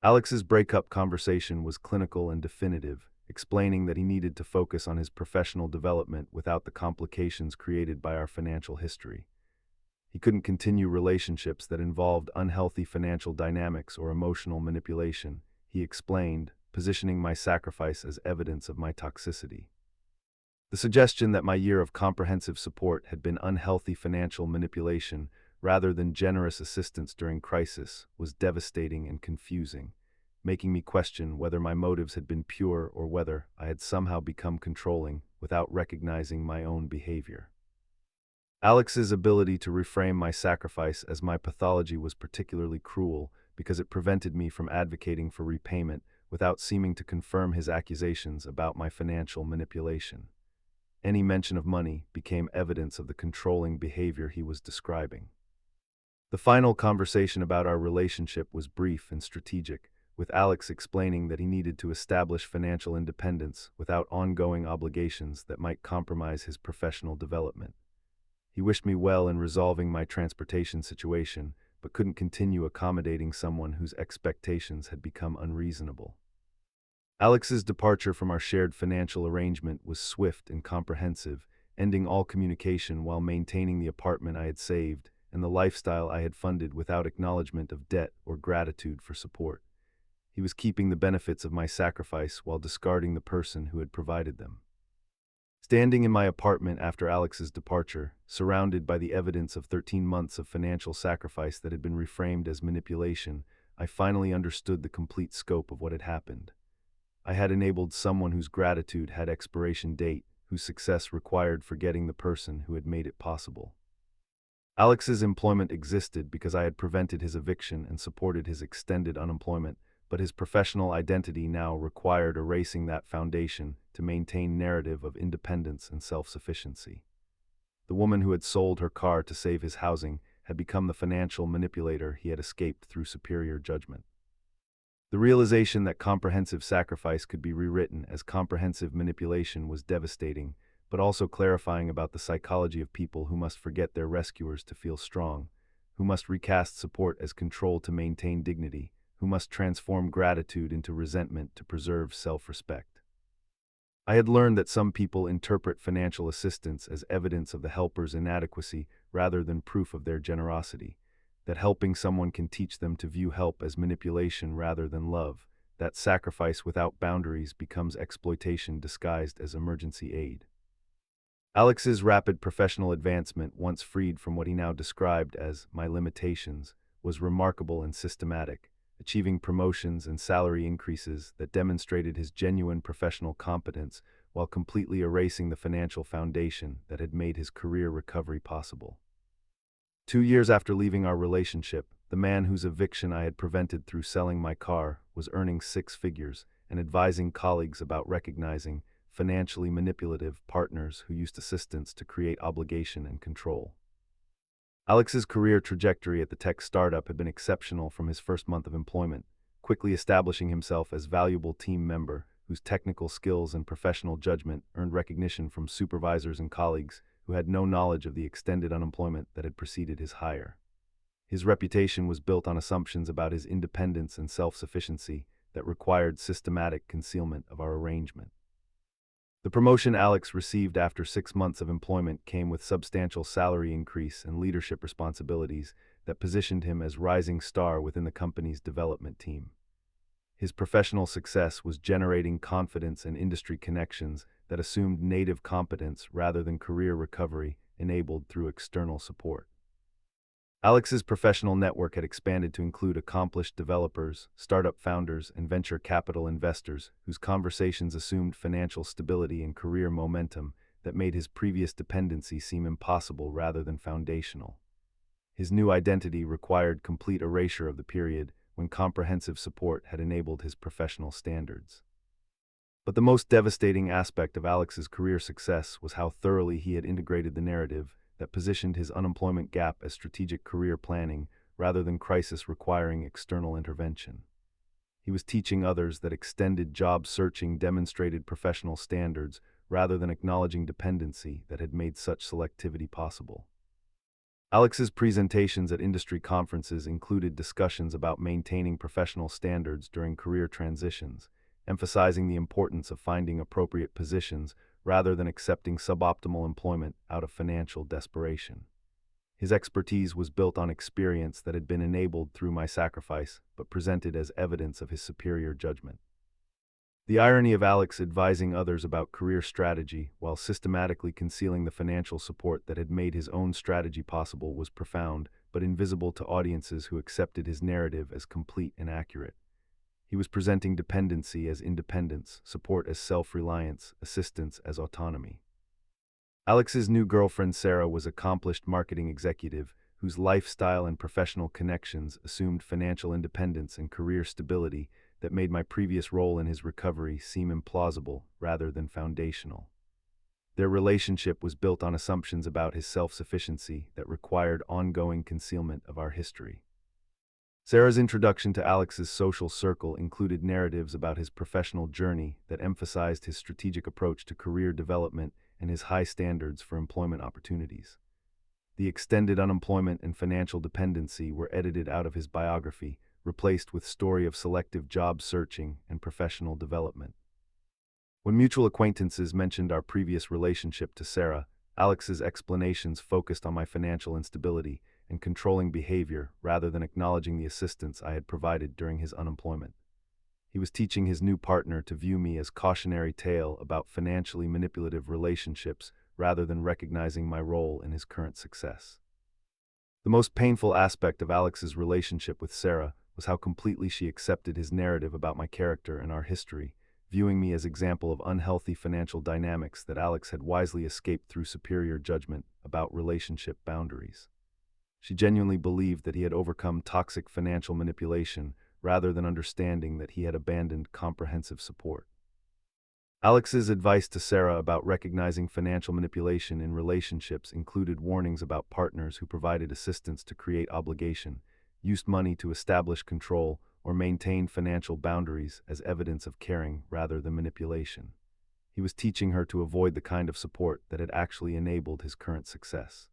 S1: Alex's breakup conversation was clinical and definitive, explaining that he needed to focus on his professional development without the complications created by our financial history. He couldn't continue relationships that involved unhealthy financial dynamics or emotional manipulation, he explained, positioning my sacrifice as evidence of my toxicity. The suggestion that my year of comprehensive support had been unhealthy financial manipulation rather than generous assistance during crisis was devastating and confusing, making me question whether my motives had been pure or whether I had somehow become controlling without recognizing my own behavior. Alex's ability to reframe my sacrifice as my pathology was particularly cruel because it prevented me from advocating for repayment without seeming to confirm his accusations about my financial manipulation. Any mention of money became evidence of the controlling behavior he was describing. The final conversation about our relationship was brief and strategic, with Alex explaining that he needed to establish financial independence without ongoing obligations that might compromise his professional development. He wished me well in resolving my transportation situation, but couldn't continue accommodating someone whose expectations had become unreasonable. Alex's departure from our shared financial arrangement was swift and comprehensive, ending all communication while maintaining the apartment I had saved and the lifestyle I had funded without acknowledgement of debt or gratitude for support. He was keeping the benefits of my sacrifice while discarding the person who had provided them. Standing in my apartment after Alex's departure, surrounded by the evidence of 13 months of financial sacrifice that had been reframed as manipulation, I finally understood the complete scope of what had happened. I had enabled someone whose gratitude had expiration date, whose success required forgetting the person who had made it possible. Alex's employment existed because I had prevented his eviction and supported his extended unemployment, but his professional identity now required erasing that foundation to maintain narrative of independence and self-sufficiency. The woman who had sold her car to save his housing had become the financial manipulator he had escaped through superior judgment. The realization that comprehensive sacrifice could be rewritten as comprehensive manipulation was devastating, but also clarifying about the psychology of people who must forget their rescuers to feel strong, who must recast support as control to maintain dignity, who must transform gratitude into resentment to preserve self-respect. I had learned that some people interpret financial assistance as evidence of the helper's inadequacy rather than proof of their generosity, that helping someone can teach them to view help as manipulation rather than love, that sacrifice without boundaries becomes exploitation disguised as emergency aid. Alex's rapid professional advancement, once freed from what he now described as my limitations, was remarkable and systematic, achieving promotions and salary increases that demonstrated his genuine professional competence while completely erasing the financial foundation that had made his career recovery possible. 2 years after leaving our relationship, the man whose eviction I had prevented through selling my car was earning 6 figures and advising colleagues about recognizing financially manipulative partners who used assistance to create obligation and control. Alex's career trajectory at the tech startup had been exceptional from his first month of employment, quickly establishing himself as a valuable team member whose technical skills and professional judgment earned recognition from supervisors and colleagues who had no knowledge of the extended unemployment that had preceded his hire. His reputation was built on assumptions about his independence and self-sufficiency that required systematic concealment of our arrangement. The promotion Alex received after 6 months of employment came with substantial salary increase and leadership responsibilities that positioned him as rising star within the company's development team. His professional success was generating confidence and industry connections that assumed native competence rather than career recovery enabled through external support. Alex's professional network had expanded to include accomplished developers, startup founders, and venture capital investors whose conversations assumed financial stability and career momentum that made his previous dependency seem impossible rather than foundational. His new identity required complete erasure of the period when comprehensive support had enabled his professional standards. But the most devastating aspect of Alex's career success was how thoroughly he had integrated the narrative that positioned his unemployment gap as strategic career planning rather than crisis requiring external intervention. He was teaching others that extended job searching demonstrated professional standards rather than acknowledging dependency that had made such selectivity possible. Alex's presentations at industry conferences included discussions about maintaining professional standards during career transitions, emphasizing the importance of finding appropriate positions rather than accepting suboptimal employment out of financial desperation. His expertise was built on experience that had been enabled through my sacrifice, but presented as evidence of his superior judgment. The irony of Alex advising others about career strategy while systematically concealing the financial support that had made his own strategy possible was profound, but invisible to audiences who accepted his narrative as complete and accurate. He was presenting dependency as independence, support as self-reliance, assistance as autonomy. Alex's new girlfriend Sarah was an accomplished marketing executive whose lifestyle and professional connections assumed financial independence and career stability that made my previous role in his recovery seem implausible rather than foundational. Their relationship was built on assumptions about his self-sufficiency that required ongoing concealment of our history. Sarah's introduction to Alex's social circle included narratives about his professional journey that emphasized his strategic approach to career development and his high standards for employment opportunities. The extended unemployment and financial dependency were edited out of his biography, replaced with story of selective job searching and professional development. When mutual acquaintances mentioned our previous relationship to Sarah, Alex's explanations focused on my financial instability and controlling behavior rather than acknowledging the assistance I had provided during his unemployment. He was teaching his new partner to view me as cautionary tale about financially manipulative relationships rather than recognizing my role in his current success. The most painful aspect of Alex's relationship with Sarah was how completely she accepted his narrative about my character and our history, viewing me as example of unhealthy financial dynamics that Alex had wisely escaped through superior judgment about relationship boundaries. She genuinely believed that he had overcome toxic financial manipulation rather than understanding that he had abandoned comprehensive support. Alex's advice to Sarah about recognizing financial manipulation in relationships included warnings about partners who provided assistance to create obligation, used money to establish control, or maintained financial boundaries as evidence of caring rather than manipulation. He was teaching her to avoid the kind of support that had actually enabled his current success.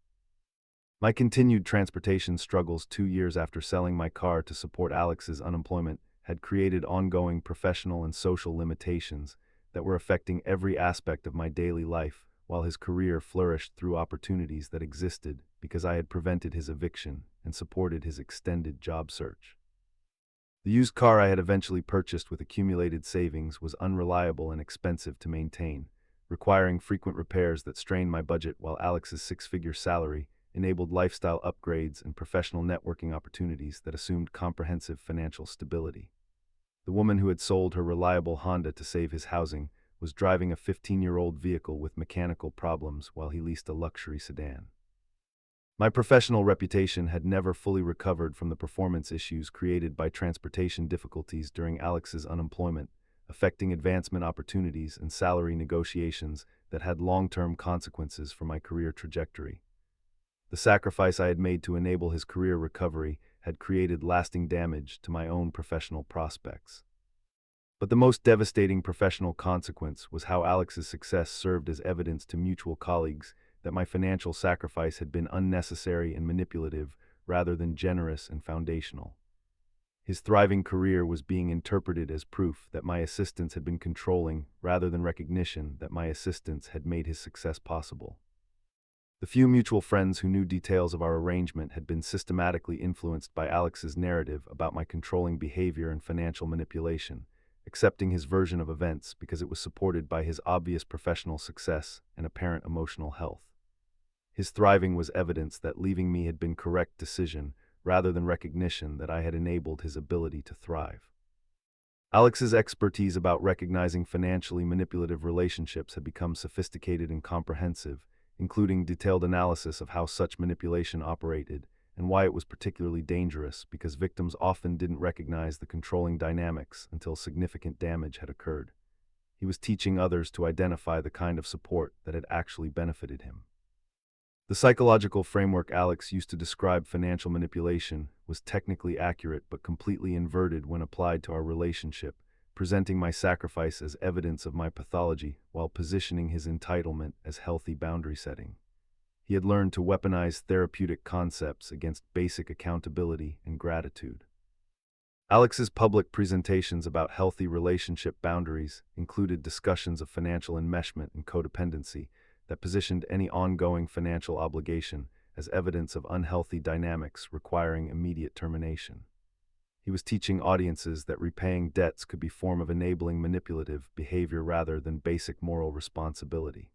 S1: My continued transportation struggles 2 years after selling my car to support Alex's unemployment had created ongoing professional and social limitations that were affecting every aspect of my daily life, while his career flourished through opportunities that existed because I had prevented his eviction and supported his extended job search. The used car I had eventually purchased with accumulated savings was unreliable and expensive to maintain, requiring frequent repairs that strained my budget, while Alex's six-figure salary enabled lifestyle upgrades and professional networking opportunities that assumed comprehensive financial stability. The woman who had sold her reliable Honda to save his housing was driving a 15-year-old vehicle with mechanical problems while he leased a luxury sedan. My professional reputation had never fully recovered from the performance issues created by transportation difficulties during Alex's unemployment, affecting advancement opportunities and salary negotiations that had long-term consequences for my career trajectory. The sacrifice I had made to enable his career recovery had created lasting damage to my own professional prospects. But the most devastating professional consequence was how Alex's success served as evidence to mutual colleagues that my financial sacrifice had been unnecessary and manipulative rather than generous and foundational. His thriving career was being interpreted as proof that my assistance had been controlling rather than recognition that my assistance had made his success possible. The few mutual friends who knew details of our arrangement had been systematically influenced by Alex's narrative about my controlling behavior and financial manipulation, accepting his version of events because it was supported by his obvious professional success and apparent emotional health. His thriving was evidence that leaving me had been correct decision, rather than recognition that I had enabled his ability to thrive. Alex's expertise about recognizing financially manipulative relationships had become sophisticated and comprehensive, including detailed analysis of how such manipulation operated and why it was particularly dangerous, because victims often didn't recognize the controlling dynamics until significant damage had occurred. He was teaching others to identify the kind of support that had actually benefited him. The psychological framework Alex used to describe financial manipulation was technically accurate but completely inverted when applied to our relationship, presenting my sacrifice as evidence of my pathology while positioning his entitlement as healthy boundary setting. He had learned to weaponize therapeutic concepts against basic accountability and gratitude. Alex's public presentations about healthy relationship boundaries included discussions of financial enmeshment and codependency that positioned any ongoing financial obligation as evidence of unhealthy dynamics requiring immediate termination. He was teaching audiences that repaying debts could be a form of enabling manipulative behavior rather than basic moral responsibility.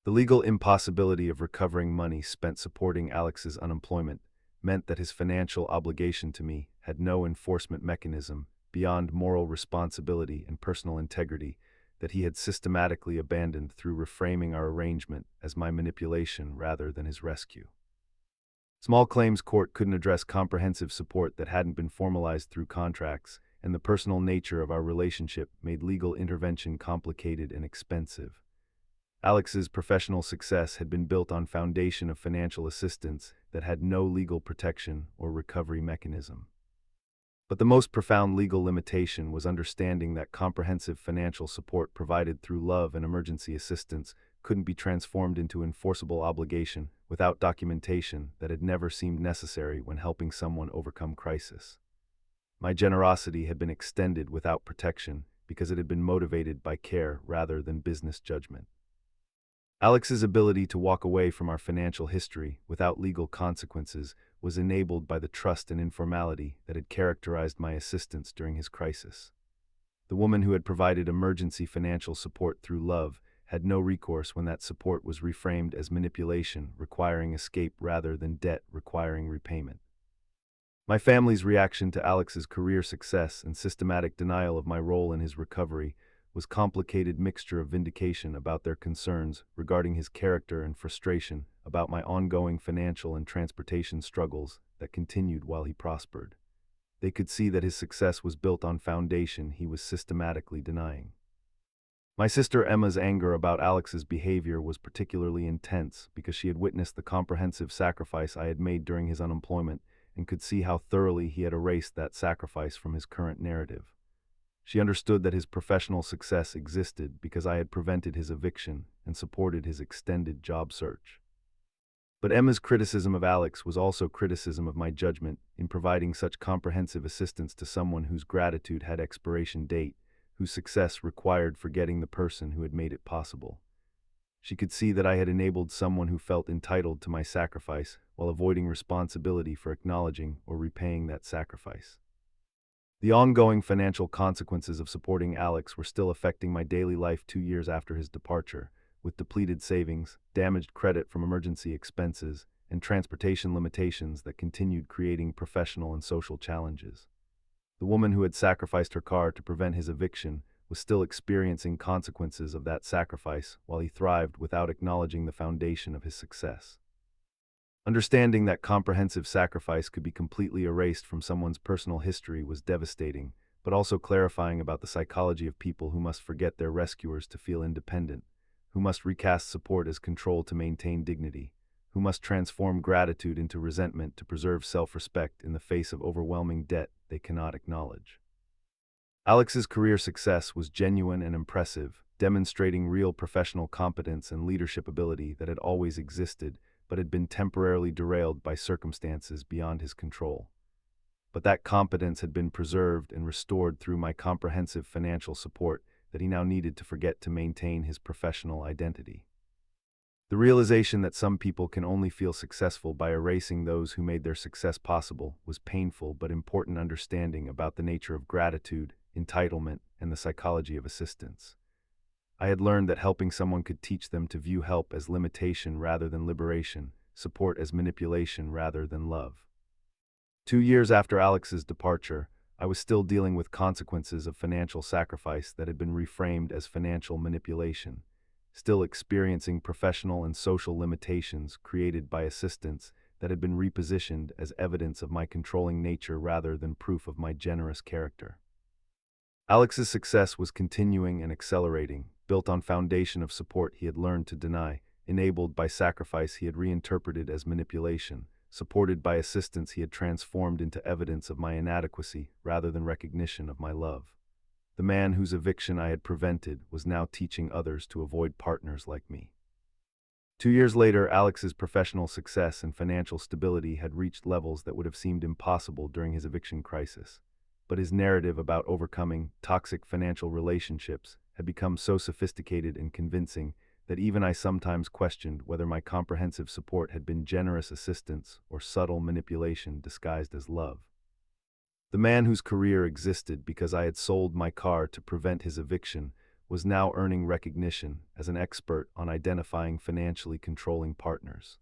S1: The legal impossibility of recovering money spent supporting Alex's unemployment meant that his financial obligation to me had no enforcement mechanism beyond moral responsibility and personal integrity that he had systematically abandoned through reframing our arrangement as my manipulation rather than his rescue. Small claims court couldn't address comprehensive support that hadn't been formalized through contracts, and the personal nature of our relationship made legal intervention complicated and expensive. Alex's professional success had been built on foundation of financial assistance that had no legal protection or recovery mechanism. But the most profound legal limitation was understanding that comprehensive financial support provided through love and emergency assistance couldn't be transformed into enforceable obligation without documentation that had never seemed necessary when helping someone overcome crisis. My generosity had been extended without protection because it had been motivated by care rather than business judgment. Alex's ability to walk away from our financial history without legal consequences was enabled by the trust and informality that had characterized my assistance during his crisis. The woman who had provided emergency financial support through love had no recourse when that support was reframed as manipulation requiring escape rather than debt requiring repayment. My family's reaction to Alex's career success and systematic denial of my role in his recovery was a complicated mixture of vindication about their concerns regarding his character and frustration about my ongoing financial and transportation struggles that continued while he prospered. They could see that his success was built on foundation he was systematically denying. My sister Emma's anger about Alex's behavior was particularly intense because she had witnessed the comprehensive sacrifice I had made during his unemployment and could see how thoroughly he had erased that sacrifice from his current narrative. She understood that his professional success existed because I had prevented his eviction and supported his extended job search. But Emma's criticism of Alex was also criticism of my judgment in providing such comprehensive assistance to someone whose gratitude had expiration date, whose success required forgetting the person who had made it possible. She could see that I had enabled someone who felt entitled to my sacrifice while avoiding responsibility for acknowledging or repaying that sacrifice. The ongoing financial consequences of supporting Alex were still affecting my daily life 2 years after his departure, with depleted savings, damaged credit from emergency expenses, and transportation limitations that continued creating professional and social challenges. The woman who had sacrificed her car to prevent his eviction was still experiencing consequences of that sacrifice while he thrived without acknowledging the foundation of his success. Understanding that comprehensive sacrifice could be completely erased from someone's personal history was devastating, but also clarifying about the psychology of people who must forget their rescuers to feel independent, who must recast support as control to maintain dignity, who must transform gratitude into resentment to preserve self-respect in the face of overwhelming debt they cannot acknowledge. Alex's career success was genuine and impressive, demonstrating real professional competence and leadership ability that had always existed, but had been temporarily derailed by circumstances beyond his control. But that competence had been preserved and restored through my comprehensive financial support that he now needed to forget to maintain his professional identity. The realization that some people can only feel successful by erasing those who made their success possible was painful but important understanding about the nature of gratitude, entitlement, and the psychology of assistance. I had learned that helping someone could teach them to view help as limitation rather than liberation, support as manipulation rather than love. 2 years after Alex's departure, I was still dealing with consequences of financial sacrifice that had been reframed as financial manipulation, still experiencing professional and social limitations created by assistance that had been repositioned as evidence of my controlling nature rather than proof of my generous character. Alex's success was continuing and accelerating, built on foundation of support he had learned to deny, enabled by sacrifice he had reinterpreted as manipulation, supported by assistance he had transformed into evidence of my inadequacy rather than recognition of my love. The man whose eviction I had prevented was now teaching others to avoid partners like me. 2 years later, Alex's professional success and financial stability had reached levels that would have seemed impossible during his eviction crisis. But his narrative about overcoming toxic financial relationships had become so sophisticated and convincing that even I sometimes questioned whether my comprehensive support had been generous assistance or subtle manipulation disguised as love. The man whose career existed because I had sold my car to prevent his eviction was now earning recognition as an expert on identifying financially controlling partners.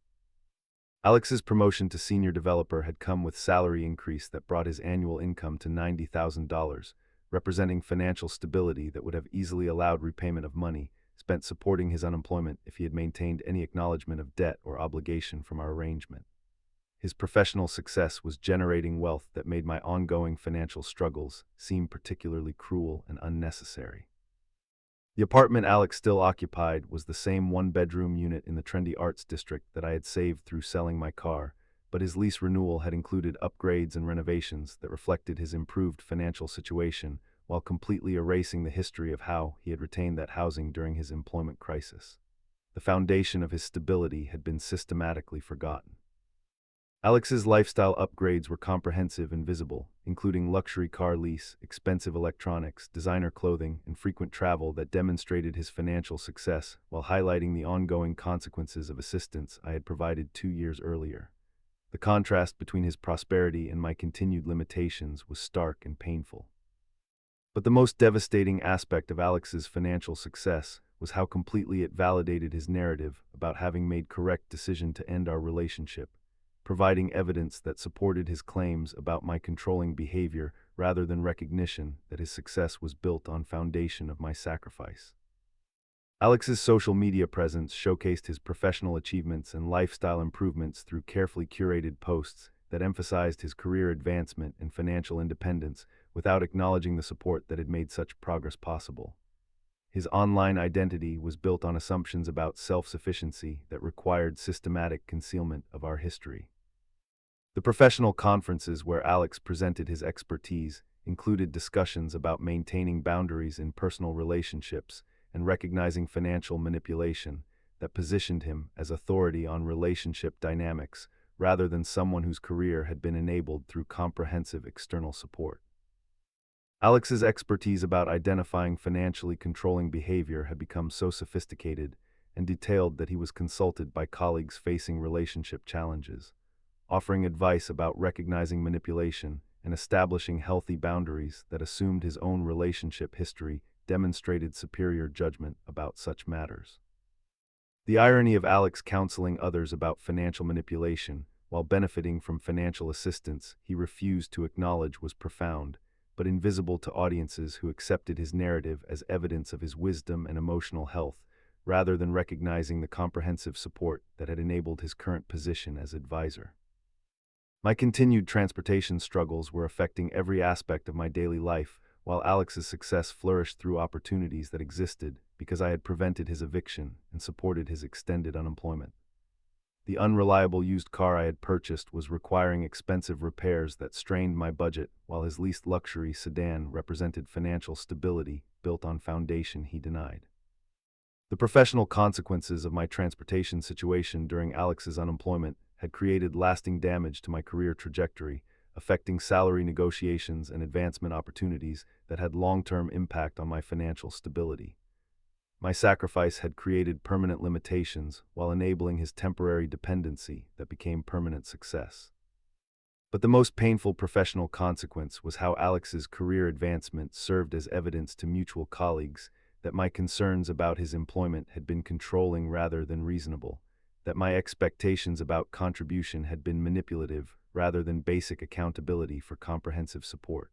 S1: Alex's promotion to senior developer had come with salary increase that brought his annual income to $90,000, representing financial stability that would have easily allowed repayment of money spent supporting his unemployment if he had maintained any acknowledgement of debt or obligation from our arrangement. His professional success was generating wealth that made my ongoing financial struggles seem particularly cruel and unnecessary. The apartment Alex still occupied was the same one-bedroom unit in the trendy arts district that I had saved through selling my car, but his lease renewal had included upgrades and renovations that reflected his improved financial situation while completely erasing the history of how he had retained that housing during his employment crisis. The foundation of his stability had been systematically forgotten. Alex's lifestyle upgrades were comprehensive and visible, including luxury car lease, expensive electronics, designer clothing, and frequent travel that demonstrated his financial success while highlighting the ongoing consequences of assistance I had provided 2 years earlier. The contrast between his prosperity and my continued limitations was stark and painful. But the most devastating aspect of Alex's financial success was how completely it validated his narrative about having made correct decision to end our relationship, providing evidence that supported his claims about my controlling behavior rather than recognition that his success was built on foundation of my sacrifice. Alex's social media presence showcased his professional achievements and lifestyle improvements through carefully curated posts that emphasized his career advancement and financial independence without acknowledging the support that had made such progress possible. His online identity was built on assumptions about self-sufficiency that required systematic concealment of our history. The professional conferences where Alex presented his expertise included discussions about maintaining boundaries in personal relationships and recognizing financial manipulation that positioned him as authority on relationship dynamics rather than someone whose career had been enabled through comprehensive external support. Alex's expertise about identifying financially controlling behavior had become so sophisticated and detailed that he was consulted by colleagues facing relationship challenges, offering advice about recognizing manipulation and establishing healthy boundaries that assumed his own relationship history demonstrated superior judgment about such matters. The irony of Alex counseling others about financial manipulation while benefiting from financial assistance he refused to acknowledge was profound, but invisible to audiences who accepted his narrative as evidence of his wisdom and emotional health, rather than recognizing the comprehensive support that had enabled his current position as advisor. My continued transportation struggles were affecting every aspect of my daily life, while Alex's success flourished through opportunities that existed because I had prevented his eviction and supported his extended unemployment. The unreliable used car I had purchased was requiring expensive repairs that strained my budget, while his leased luxury sedan represented financial stability built on foundation he denied. The professional consequences of my transportation situation during Alex's unemployment had created lasting damage to my career trajectory, affecting salary negotiations and advancement opportunities that had long-term impact on my financial stability. My sacrifice had created permanent limitations while enabling his temporary dependency that became permanent success. But the most painful professional consequence was how Alex's career advancement served as evidence to mutual colleagues that my concerns about his employment had been controlling rather than reasonable, that my expectations about contribution had been manipulative rather than basic accountability for comprehensive support.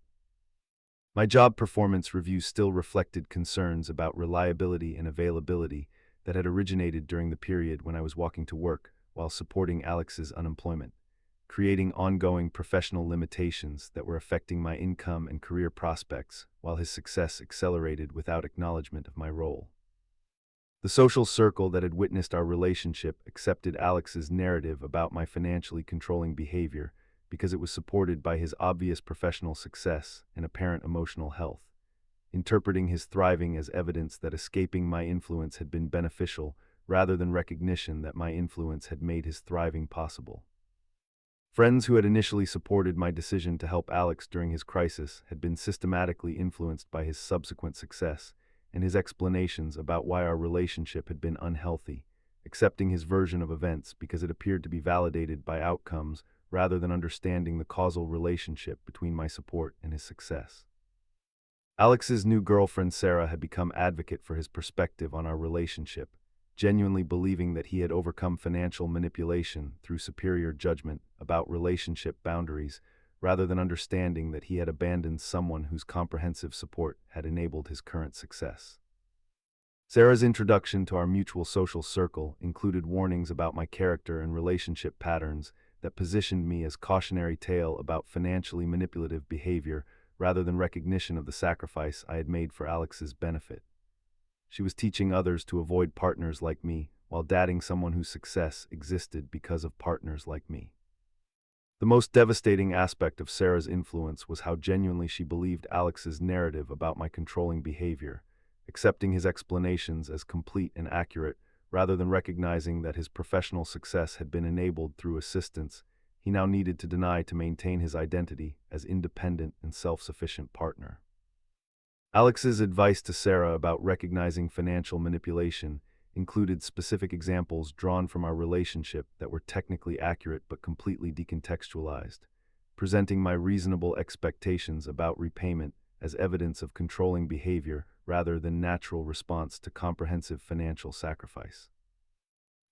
S1: My job performance review still reflected concerns about reliability and availability that had originated during the period when I was walking to work while supporting Alex's unemployment, creating ongoing professional limitations that were affecting my income and career prospects while his success accelerated without acknowledgement of my role. The social circle that had witnessed our relationship accepted Alex's narrative about my financially controlling behavior because it was supported by his obvious professional success and apparent emotional health, interpreting his thriving as evidence that escaping my influence had been beneficial rather than recognition that my influence had made his thriving possible. Friends who had initially supported my decision to help Alex during his crisis had been systematically influenced by his subsequent success and his explanations about why our relationship had been unhealthy, accepting his version of events because it appeared to be validated by outcomes rather than understanding the causal relationship between my support and his success. Alex's new girlfriend Sarah had become advocate for his perspective on our relationship, genuinely believing that he had overcome financial manipulation through superior judgment about relationship boundaries rather than understanding that he had abandoned someone whose comprehensive support had enabled his current success. Sarah's introduction to our mutual social circle included warnings about my character and relationship patterns that positioned me as cautionary tale about financially manipulative behavior rather than recognition of the sacrifice I had made for Alex's benefit. She was teaching others to avoid partners like me while dating someone whose success existed because of partners like me. The most devastating aspect of Sarah's influence was how genuinely she believed Alex's narrative about my controlling behavior, accepting his explanations as complete and accurate rather than recognizing that his professional success had been enabled through assistance he now needed to deny to maintain his identity as independent and self-sufficient partner. Alex's advice to Sarah about recognizing financial manipulation included specific examples drawn from our relationship that were technically accurate but completely decontextualized, presenting my reasonable expectations about repayment as evidence of controlling behavior rather than natural response to comprehensive financial sacrifice.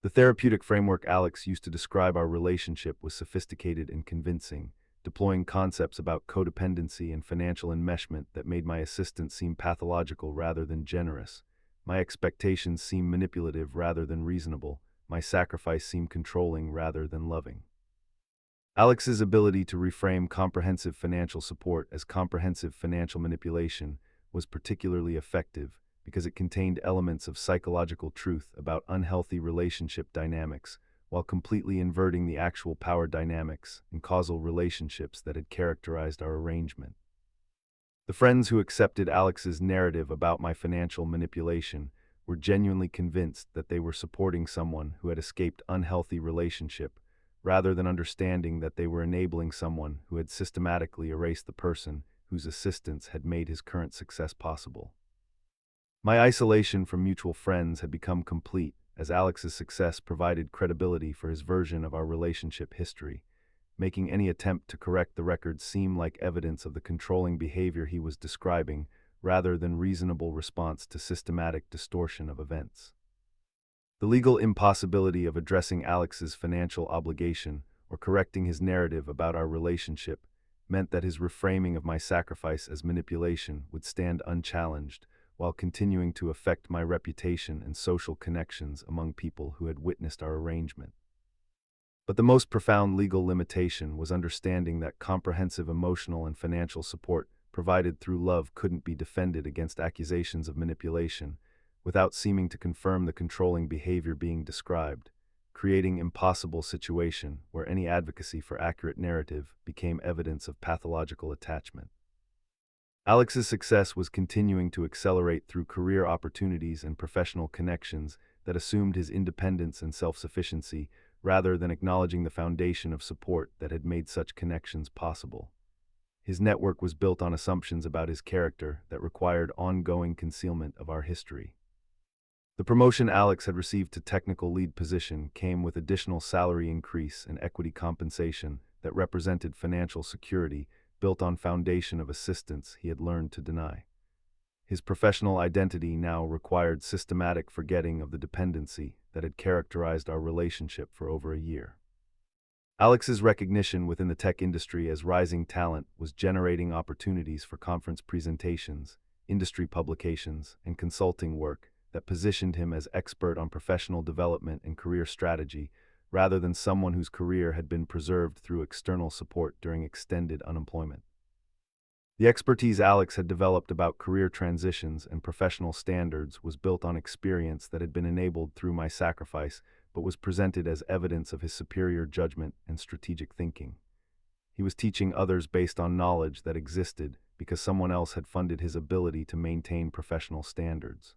S1: The therapeutic framework Alex used to describe our relationship was sophisticated and convincing, deploying concepts about codependency and financial enmeshment that made my assistance seem pathological rather than generous. My expectations seemed manipulative rather than reasonable. My sacrifice seemed controlling rather than loving. Alex's ability to reframe comprehensive financial support as comprehensive financial manipulation was particularly effective because it contained elements of psychological truth about unhealthy relationship dynamics, while completely inverting the actual power dynamics and causal relationships that had characterized our arrangement. The friends who accepted Alex's narrative about my financial manipulation were genuinely convinced that they were supporting someone who had escaped unhealthy relationship, rather than understanding that they were enabling someone who had systematically erased the person whose assistance had made his current success possible. My isolation from mutual friends had become complete, as Alex's success provided credibility for his version of our relationship history, making any attempt to correct the record seem like evidence of the controlling behavior he was describing rather than reasonable response to systematic distortion of events. The legal impossibility of addressing Alex's financial obligation or correcting his narrative about our relationship meant that his reframing of my sacrifice as manipulation would stand unchallenged, while continuing to affect my reputation and social connections among people who had witnessed our arrangement. But the most profound legal limitation was understanding that comprehensive emotional and financial support provided through love couldn't be defended against accusations of manipulation without seeming to confirm the controlling behavior being described, creating an impossible situation where any advocacy for accurate narrative became evidence of pathological attachment. Alex's success was continuing to accelerate through career opportunities and professional connections that assumed his independence and self-sufficiency rather than acknowledging the foundation of support that had made such connections possible. His network was built on assumptions about his character that required ongoing concealment of our history. The promotion Alex had received to technical lead position came with additional salary increase and equity compensation that represented financial security built on foundation of assistance he had learned to deny. His professional identity now required systematic forgetting of the dependency that had characterized our relationship for over a year. Alex's recognition within the tech industry as rising talent was generating opportunities for conference presentations, industry publications, and consulting work that positioned him as expert on professional development and career strategy, rather than someone whose career had been preserved through external support during extended unemployment. The expertise Alex had developed about career transitions and professional standards was built on experience that had been enabled through my sacrifice, but was presented as evidence of his superior judgment and strategic thinking. He was teaching others based on knowledge that existed because someone else had funded his ability to maintain professional standards.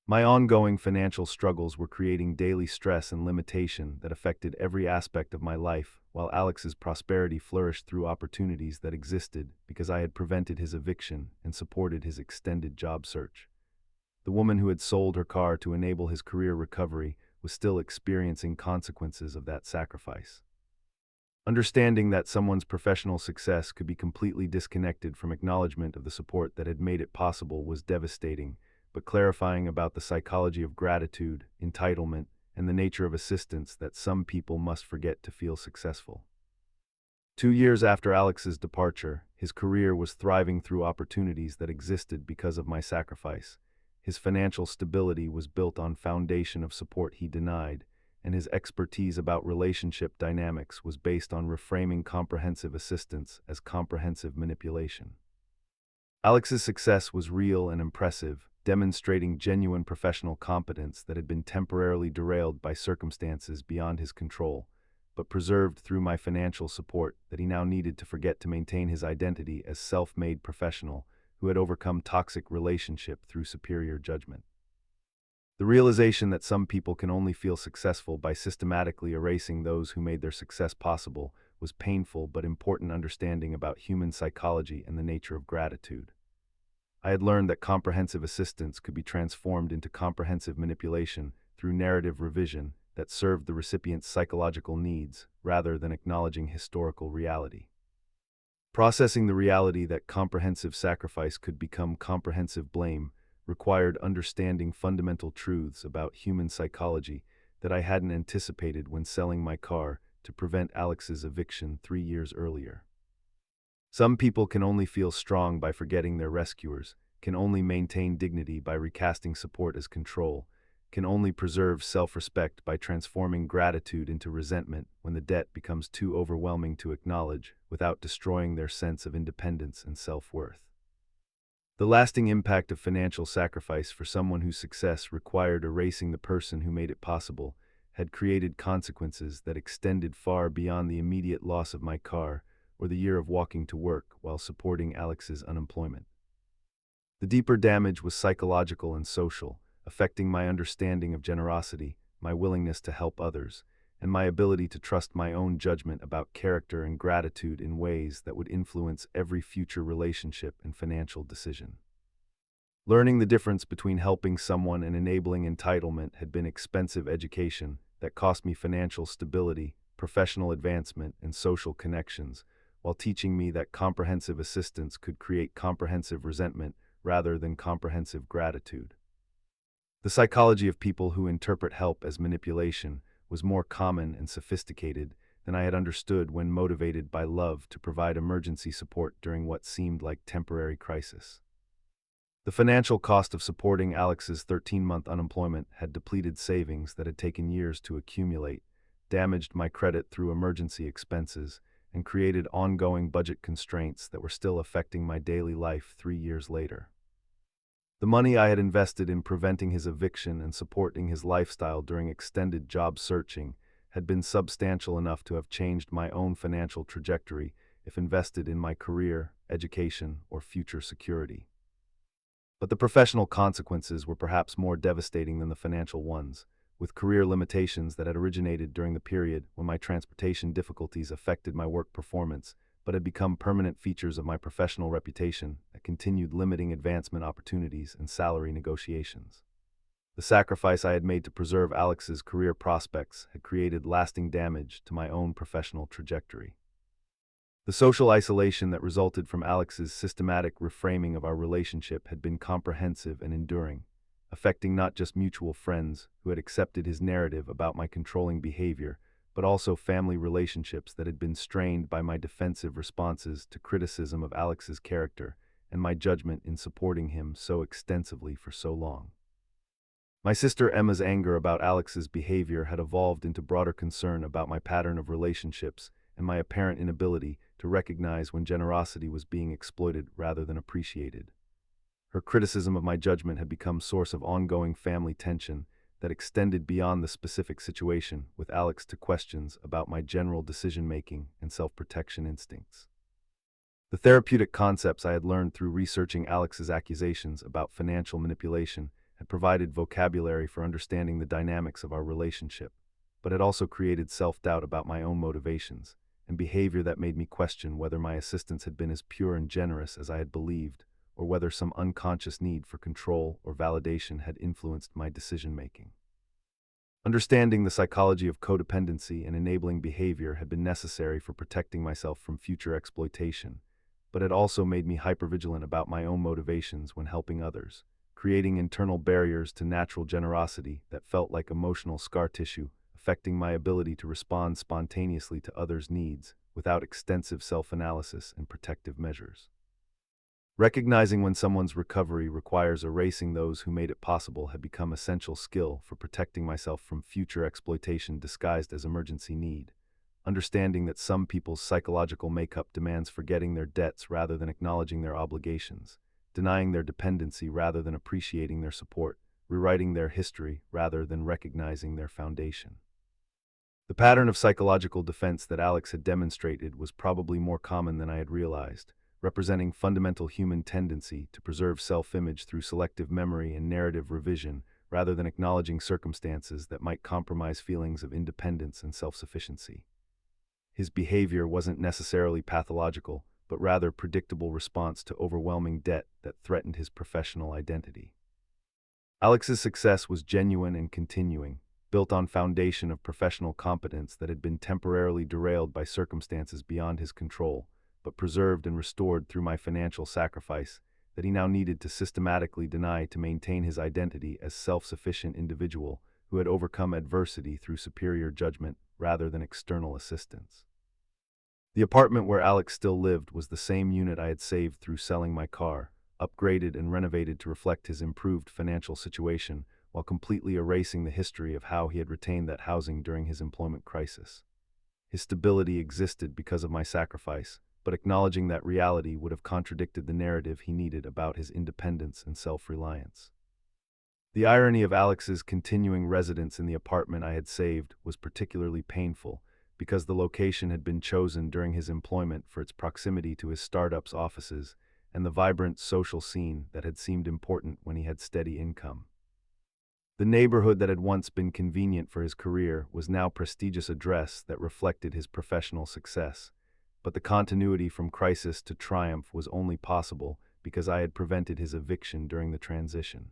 S1: My ongoing financial struggles were creating daily stress and limitation that affected every aspect of my life, while Alex's prosperity flourished through opportunities that existed because I had prevented his eviction and supported his extended job search. The woman who had sold her car to enable his career recovery was still experiencing consequences of that sacrifice. Understanding that someone's professional success could be completely disconnected from acknowledgement of the support that had made it possible was devastating, but clarifying about the psychology of gratitude, entitlement, and the nature of assistance that some people must forget to feel successful. 2 years after Alex's departure, his career was thriving through opportunities that existed because of my sacrifice. His financial stability was built on foundation of support he denied, and his expertise about relationship dynamics was based on reframing comprehensive assistance as comprehensive manipulation. Alex's success was real and impressive, demonstrating genuine professional competence that had been temporarily derailed by circumstances beyond his control, but preserved through my financial support that he now needed to forget to maintain his identity as self-made professional who had overcome toxic relationship through superior judgment. The realization that some people can only feel successful by systematically erasing those who made their success possible was painful but important understanding about human psychology and the nature of gratitude. I had learned that comprehensive assistance could be transformed into comprehensive manipulation through narrative revision that served the recipient's psychological needs rather than acknowledging historical reality. Processing the reality that comprehensive sacrifice could become comprehensive blame required understanding fundamental truths about human psychology that I hadn't anticipated when selling my car to prevent Alex's eviction 3 years earlier. Some people can only feel strong by forgetting their rescuers, can only maintain dignity by recasting support as control, can only preserve self-respect by transforming gratitude into resentment when the debt becomes too overwhelming to acknowledge without destroying their sense of independence and self-worth. The lasting impact of financial sacrifice for someone whose success required erasing the person who made it possible had created consequences that extended far beyond the immediate loss of my car or the year of walking to work while supporting Alex's unemployment. The deeper damage was psychological and social, affecting my understanding of generosity, my willingness to help others, and my ability to trust my own judgment about character and gratitude in ways that would influence every future relationship and financial decision. Learning the difference between helping someone and enabling entitlement had been expensive education that cost me financial stability, professional advancement, and social connections, while teaching me that comprehensive assistance could create comprehensive resentment rather than comprehensive gratitude. The psychology of people who interpret help as manipulation was more common and sophisticated than I had understood when motivated by love to provide emergency support during what seemed like temporary crisis. The financial cost of supporting Alex's 13-month unemployment had depleted savings that had taken years to accumulate, damaged my credit through emergency expenses, and created ongoing budget constraints that were still affecting my daily life 3 years later. The money I had invested in preventing his eviction and supporting his lifestyle during extended job searching had been substantial enough to have changed my own financial trajectory if invested in my career, education, or future security. But the professional consequences were perhaps more devastating than the financial ones, with career limitations that had originated during the period when my transportation difficulties affected my work performance, but had become permanent features of my professional reputation that continued limiting advancement opportunities and salary negotiations. The sacrifice I had made to preserve Alex's career prospects had created lasting damage to my own professional trajectory. The social isolation that resulted from Alex's systematic reframing of our relationship had been comprehensive and enduring, affecting not just mutual friends who had accepted his narrative about my controlling behavior, but also family relationships that had been strained by my defensive responses to criticism of Alex's character and my judgment in supporting him so extensively for so long. My sister Emma's anger about Alex's behavior had evolved into broader concern about my pattern of relationships and my apparent inability to recognize when generosity was being exploited rather than appreciated. Her criticism of my judgment had become source of ongoing family tension that extended beyond the specific situation with Alex to questions about my general decision-making and self-protection instincts. The therapeutic concepts I had learned through researching Alex's accusations about financial manipulation had provided vocabulary for understanding the dynamics of our relationship, but had also created self-doubt about my own motivations and behavior that made me question whether my assistance had been as pure and generous as I had believed, or whether some unconscious need for control or validation had influenced my decision-making. Understanding the psychology of codependency and enabling behavior had been necessary for protecting myself from future exploitation, but it also made me hypervigilant about my own motivations when helping others, creating internal barriers to natural generosity that felt like emotional scar tissue, affecting my ability to respond spontaneously to others' needs without extensive self-analysis and protective measures. Recognizing when someone's recovery requires erasing those who made it possible had become essential skill for protecting myself from future exploitation disguised as emergency need. Understanding that some people's psychological makeup demands forgetting their debts rather than acknowledging their obligations, denying their dependency rather than appreciating their support, rewriting their history rather than recognizing their foundation. The pattern of psychological defense that Alex had demonstrated was probably more common than I had realized, representing fundamental human tendency to preserve self-image through selective memory and narrative revision rather than acknowledging circumstances that might compromise feelings of independence and self-sufficiency. His behavior wasn't necessarily pathological, but rather predictable response to overwhelming debt that threatened his professional identity. Alex's success was genuine and continuing, built on foundation of professional competence that had been temporarily derailed by circumstances beyond his control, but preserved and restored through my financial sacrifice that he now needed to systematically deny to maintain his identity as self-sufficient individual who had overcome adversity through superior judgment rather than external assistance. The apartment where Alex still lived was the same unit I had saved through selling my car, upgraded and renovated to reflect his improved financial situation, while completely erasing the history of how he had retained that housing during his employment crisis. His stability existed because of my sacrifice, but acknowledging that reality would have contradicted the narrative he needed about his independence and self-reliance. The irony of Alex's continuing residence in the apartment I had saved was particularly painful, because the location had been chosen during his employment for its proximity to his startup's offices and the vibrant social scene that had seemed important when he had steady income. The neighborhood that had once been convenient for his career was now a prestigious address that reflected his professional success, but the continuity from crisis to triumph was only possible because I had prevented his eviction during the transition.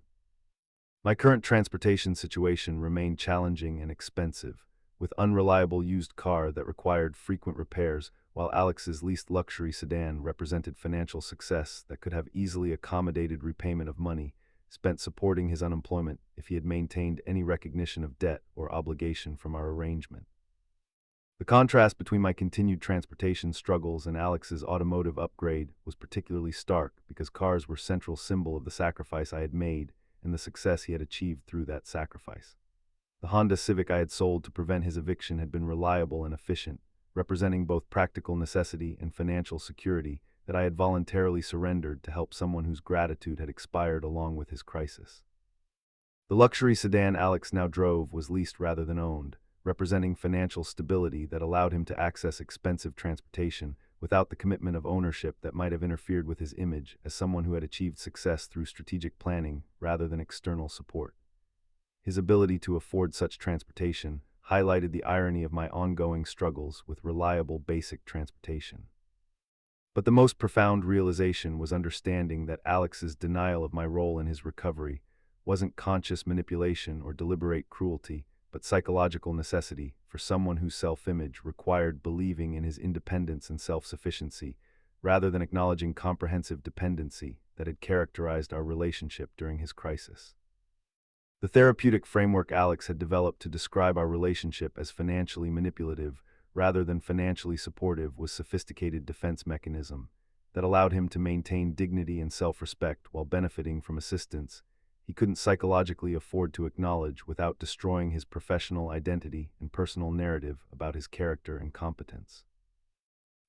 S1: My current transportation situation remained challenging and expensive, with unreliable used car that required frequent repairs, while Alex's leased luxury sedan represented financial success that could have easily accommodated repayment of money spent supporting his unemployment if he had maintained any recognition of debt or obligation from our arrangement. The contrast between my continued transportation struggles and Alex's automotive upgrade was particularly stark because cars were central symbol of the sacrifice I had made and the success he had achieved through that sacrifice. The Honda Civic I had sold to prevent his eviction had been reliable and efficient, representing both practical necessity and financial security that I had voluntarily surrendered to help someone whose gratitude had expired along with his crisis. The luxury sedan Alex now drove was leased rather than owned, representing financial stability that allowed him to access expensive transportation without the commitment of ownership that might have interfered with his image as someone who had achieved success through strategic planning rather than external support. His ability to afford such transportation highlighted the irony of my ongoing struggles with reliable basic transportation. But the most profound realization was understanding that Alex's denial of my role in his recovery wasn't conscious manipulation or deliberate cruelty, but psychological necessity for someone whose self-image required believing in his independence and self-sufficiency, rather than acknowledging comprehensive dependency that had characterized our relationship during his crisis. The therapeutic framework Alex had developed to describe our relationship as financially manipulative rather than financially supportive was a sophisticated defense mechanism that allowed him to maintain dignity and self-respect while benefiting from assistance he couldn't psychologically afford to acknowledge without destroying his professional identity and personal narrative about his character and competence.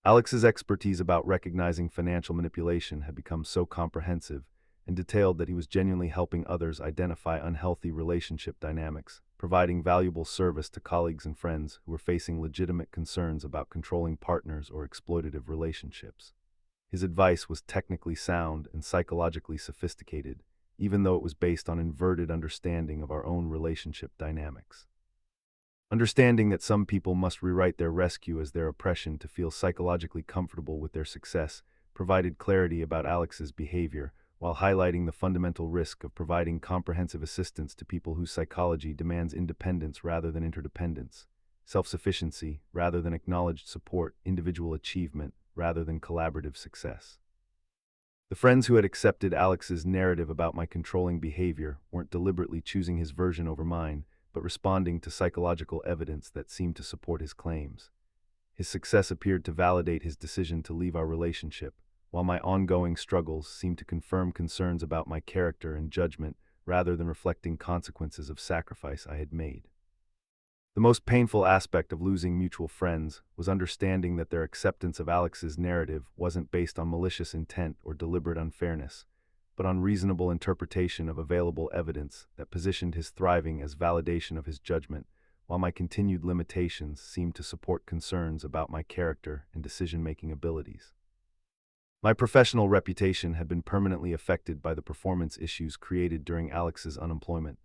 S1: Alex's expertise about recognizing financial manipulation had become so comprehensive and detailed that he was genuinely helping others identify unhealthy relationship dynamics, providing valuable service to colleagues and friends who were facing legitimate concerns about controlling partners or exploitative relationships. His advice was technically sound and psychologically sophisticated, even though it was based on inverted understanding of our own relationship dynamics. Understanding that some people must rewrite their rescue as their oppression to feel psychologically comfortable with their success provided clarity about Alex's behavior, while highlighting the fundamental risk of providing comprehensive assistance to people whose psychology demands independence rather than interdependence, self-sufficiency rather than acknowledged support, individual achievement rather than collaborative success. The friends who had accepted Alex's narrative about my controlling behavior weren't deliberately choosing his version over mine, but responding to psychological evidence that seemed to support his claims. His success appeared to validate his decision to leave our relationship, while my ongoing struggles seemed to confirm concerns about my character and judgment rather than reflecting consequences of sacrifice I had made. The most painful aspect of losing mutual friends was understanding that their acceptance of Alex's narrative wasn't based on malicious intent or deliberate unfairness, but on reasonable interpretation of available evidence that positioned his thriving as validation of his judgment, while my continued limitations seemed to support concerns about my character and decision-making abilities. My professional reputation had been permanently affected by the performance issues created during Alex's unemployment,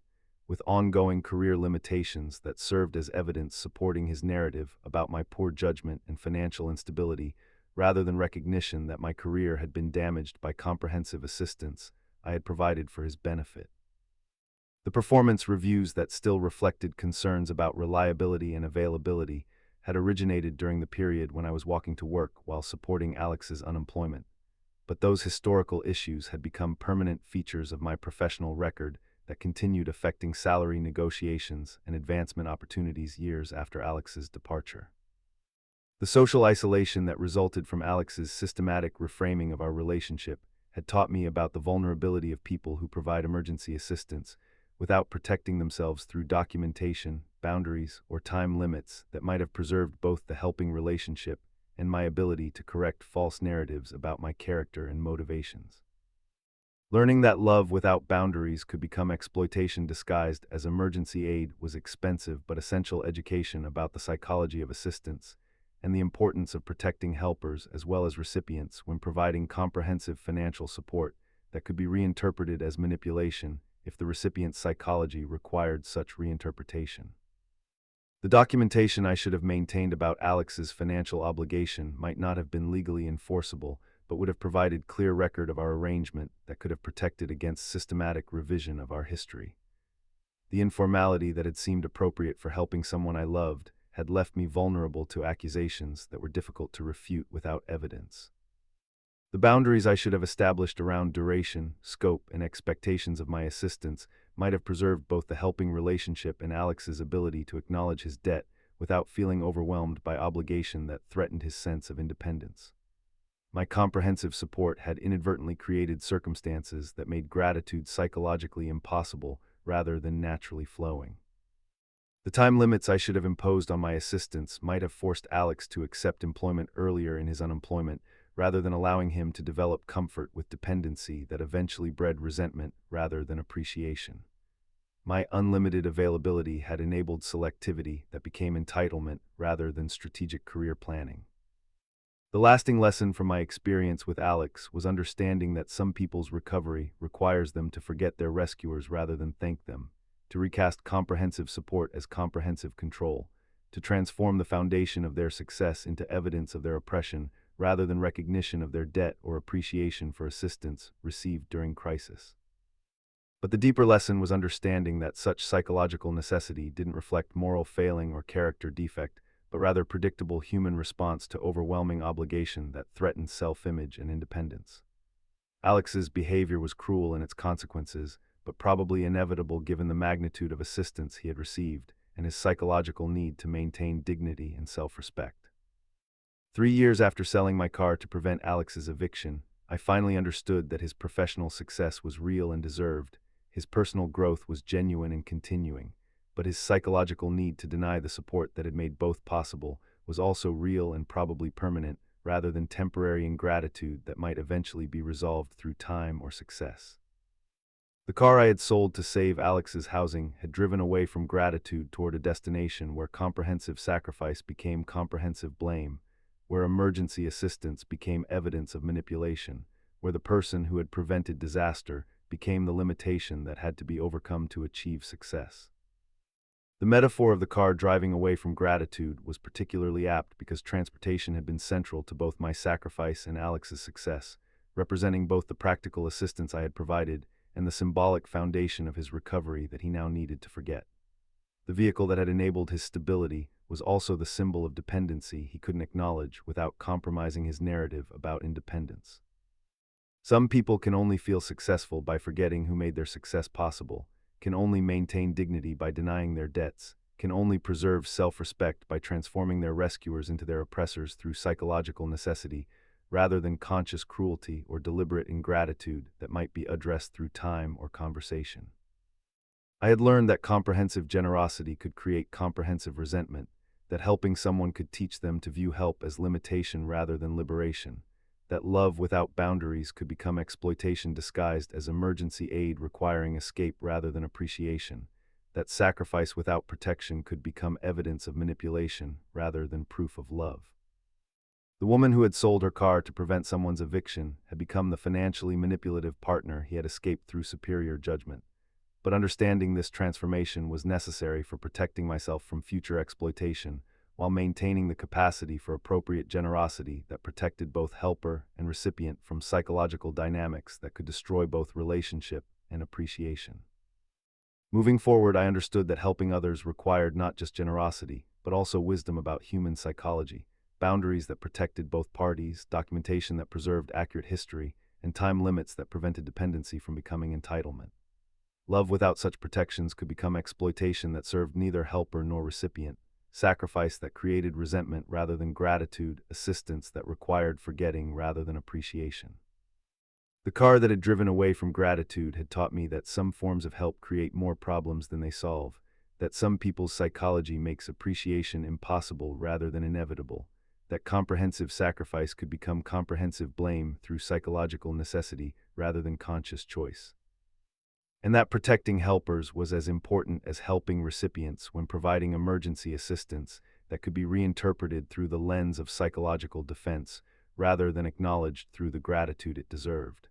S1: with ongoing career limitations that served as evidence supporting his narrative about my poor judgment and financial instability, rather than recognition that my career had been damaged by comprehensive assistance I had provided for his benefit. The performance reviews that still reflected concerns about reliability and availability had originated during the period when I was walking to work while supporting Alex's unemployment, but those historical issues had become permanent features of my professional record that continued affecting salary negotiations and advancement opportunities years after Alex's departure. The social isolation that resulted from Alex's systematic reframing of our relationship had taught me about the vulnerability of people who provide emergency assistance without protecting themselves through documentation, boundaries, or time limits that might have preserved both the helping relationship and my ability to correct false narratives about my character and motivations. Learning that love without boundaries could become exploitation disguised as emergency aid was expensive but essential education about the psychology of assistance and the importance of protecting helpers as well as recipients when providing comprehensive financial support that could be reinterpreted as manipulation if the recipient's psychology required such reinterpretation. The documentation I should have maintained about Alex's financial obligation might not have been legally enforceable, but would have provided clear record of our arrangement that could have protected against systematic revision of our history. The informality that had seemed appropriate for helping someone I loved had left me vulnerable to accusations that were difficult to refute without evidence. The boundaries I should have established around duration, scope, and expectations of my assistance might have preserved both the helping relationship and Alex's ability to acknowledge his debt without feeling overwhelmed by obligation that threatened his sense of independence. My comprehensive support had inadvertently created circumstances that made gratitude psychologically impossible rather than naturally flowing. The time limits I should have imposed on my assistance might have forced Alex to accept employment earlier in his unemployment, rather than allowing him to develop comfort with dependency that eventually bred resentment rather than appreciation. My unlimited availability had enabled selectivity that became entitlement rather than strategic career planning. The lasting lesson from my experience with Alex was understanding that some people's recovery requires them to forget their rescuers rather than thank them, to recast comprehensive support as comprehensive control, to transform the foundation of their success into evidence of their oppression rather than recognition of their debt or appreciation for assistance received during crisis. But the deeper lesson was understanding that such psychological necessity didn't reflect moral failing or character defect, but rather predictable human response to overwhelming obligation that threatened self-image and independence. Alex's behavior was cruel in its consequences, but probably inevitable given the magnitude of assistance he had received and his psychological need to maintain dignity and self-respect. 3 years after selling my car to prevent Alex's eviction, I finally understood that his professional success was real and deserved, his personal growth was genuine and continuing, but his psychological need to deny the support that had made both possible was also real and probably permanent, rather than temporary ingratitude that might eventually be resolved through time or success. The car I had sold to save Alex's housing had driven away from gratitude toward a destination where comprehensive sacrifice became comprehensive blame, where emergency assistance became evidence of manipulation, where the person who had prevented disaster became the limitation that had to be overcome to achieve success. The metaphor of the car driving away from gratitude was particularly apt because transportation had been central to both my sacrifice and Alex's success, representing both the practical assistance I had provided and the symbolic foundation of his recovery that he now needed to forget. The vehicle that had enabled his stability was also the symbol of dependency he couldn't acknowledge without compromising his narrative about independence. Some people can only feel successful by forgetting who made their success possible, can only maintain dignity by denying their debts, can only preserve self-respect by transforming their rescuers into their oppressors through psychological necessity, rather than conscious cruelty or deliberate ingratitude that might be addressed through time or conversation. I had learned that comprehensive generosity could create comprehensive resentment, that helping someone could teach them to view help as limitation rather than liberation, that love without boundaries could become exploitation disguised as emergency aid requiring escape rather than appreciation, that sacrifice without protection could become evidence of manipulation rather than proof of love. The woman who had sold her car to prevent someone's eviction had become the financially manipulative partner he had escaped through superior judgment. But understanding this transformation was necessary for protecting myself from future exploitation, while maintaining the capacity for appropriate generosity that protected both helper and recipient from psychological dynamics that could destroy both relationship and appreciation. Moving forward, I understood that helping others required not just generosity, but also wisdom about human psychology, boundaries that protected both parties, documentation that preserved accurate history, and time limits that prevented dependency from becoming entitlement. Love without such protections could become exploitation that served neither helper nor recipient, sacrifice that created resentment rather than gratitude, assistance that required forgetting rather than appreciation. The car that had driven away from gratitude had taught me that some forms of help create more problems than they solve, that some people's psychology makes appreciation impossible rather than inevitable, that comprehensive sacrifice could become comprehensive blame through psychological necessity rather than conscious choice, and that protecting helpers was as important as helping recipients when providing emergency assistance that could be reinterpreted through the lens of psychological defense rather than acknowledged through the gratitude it deserved.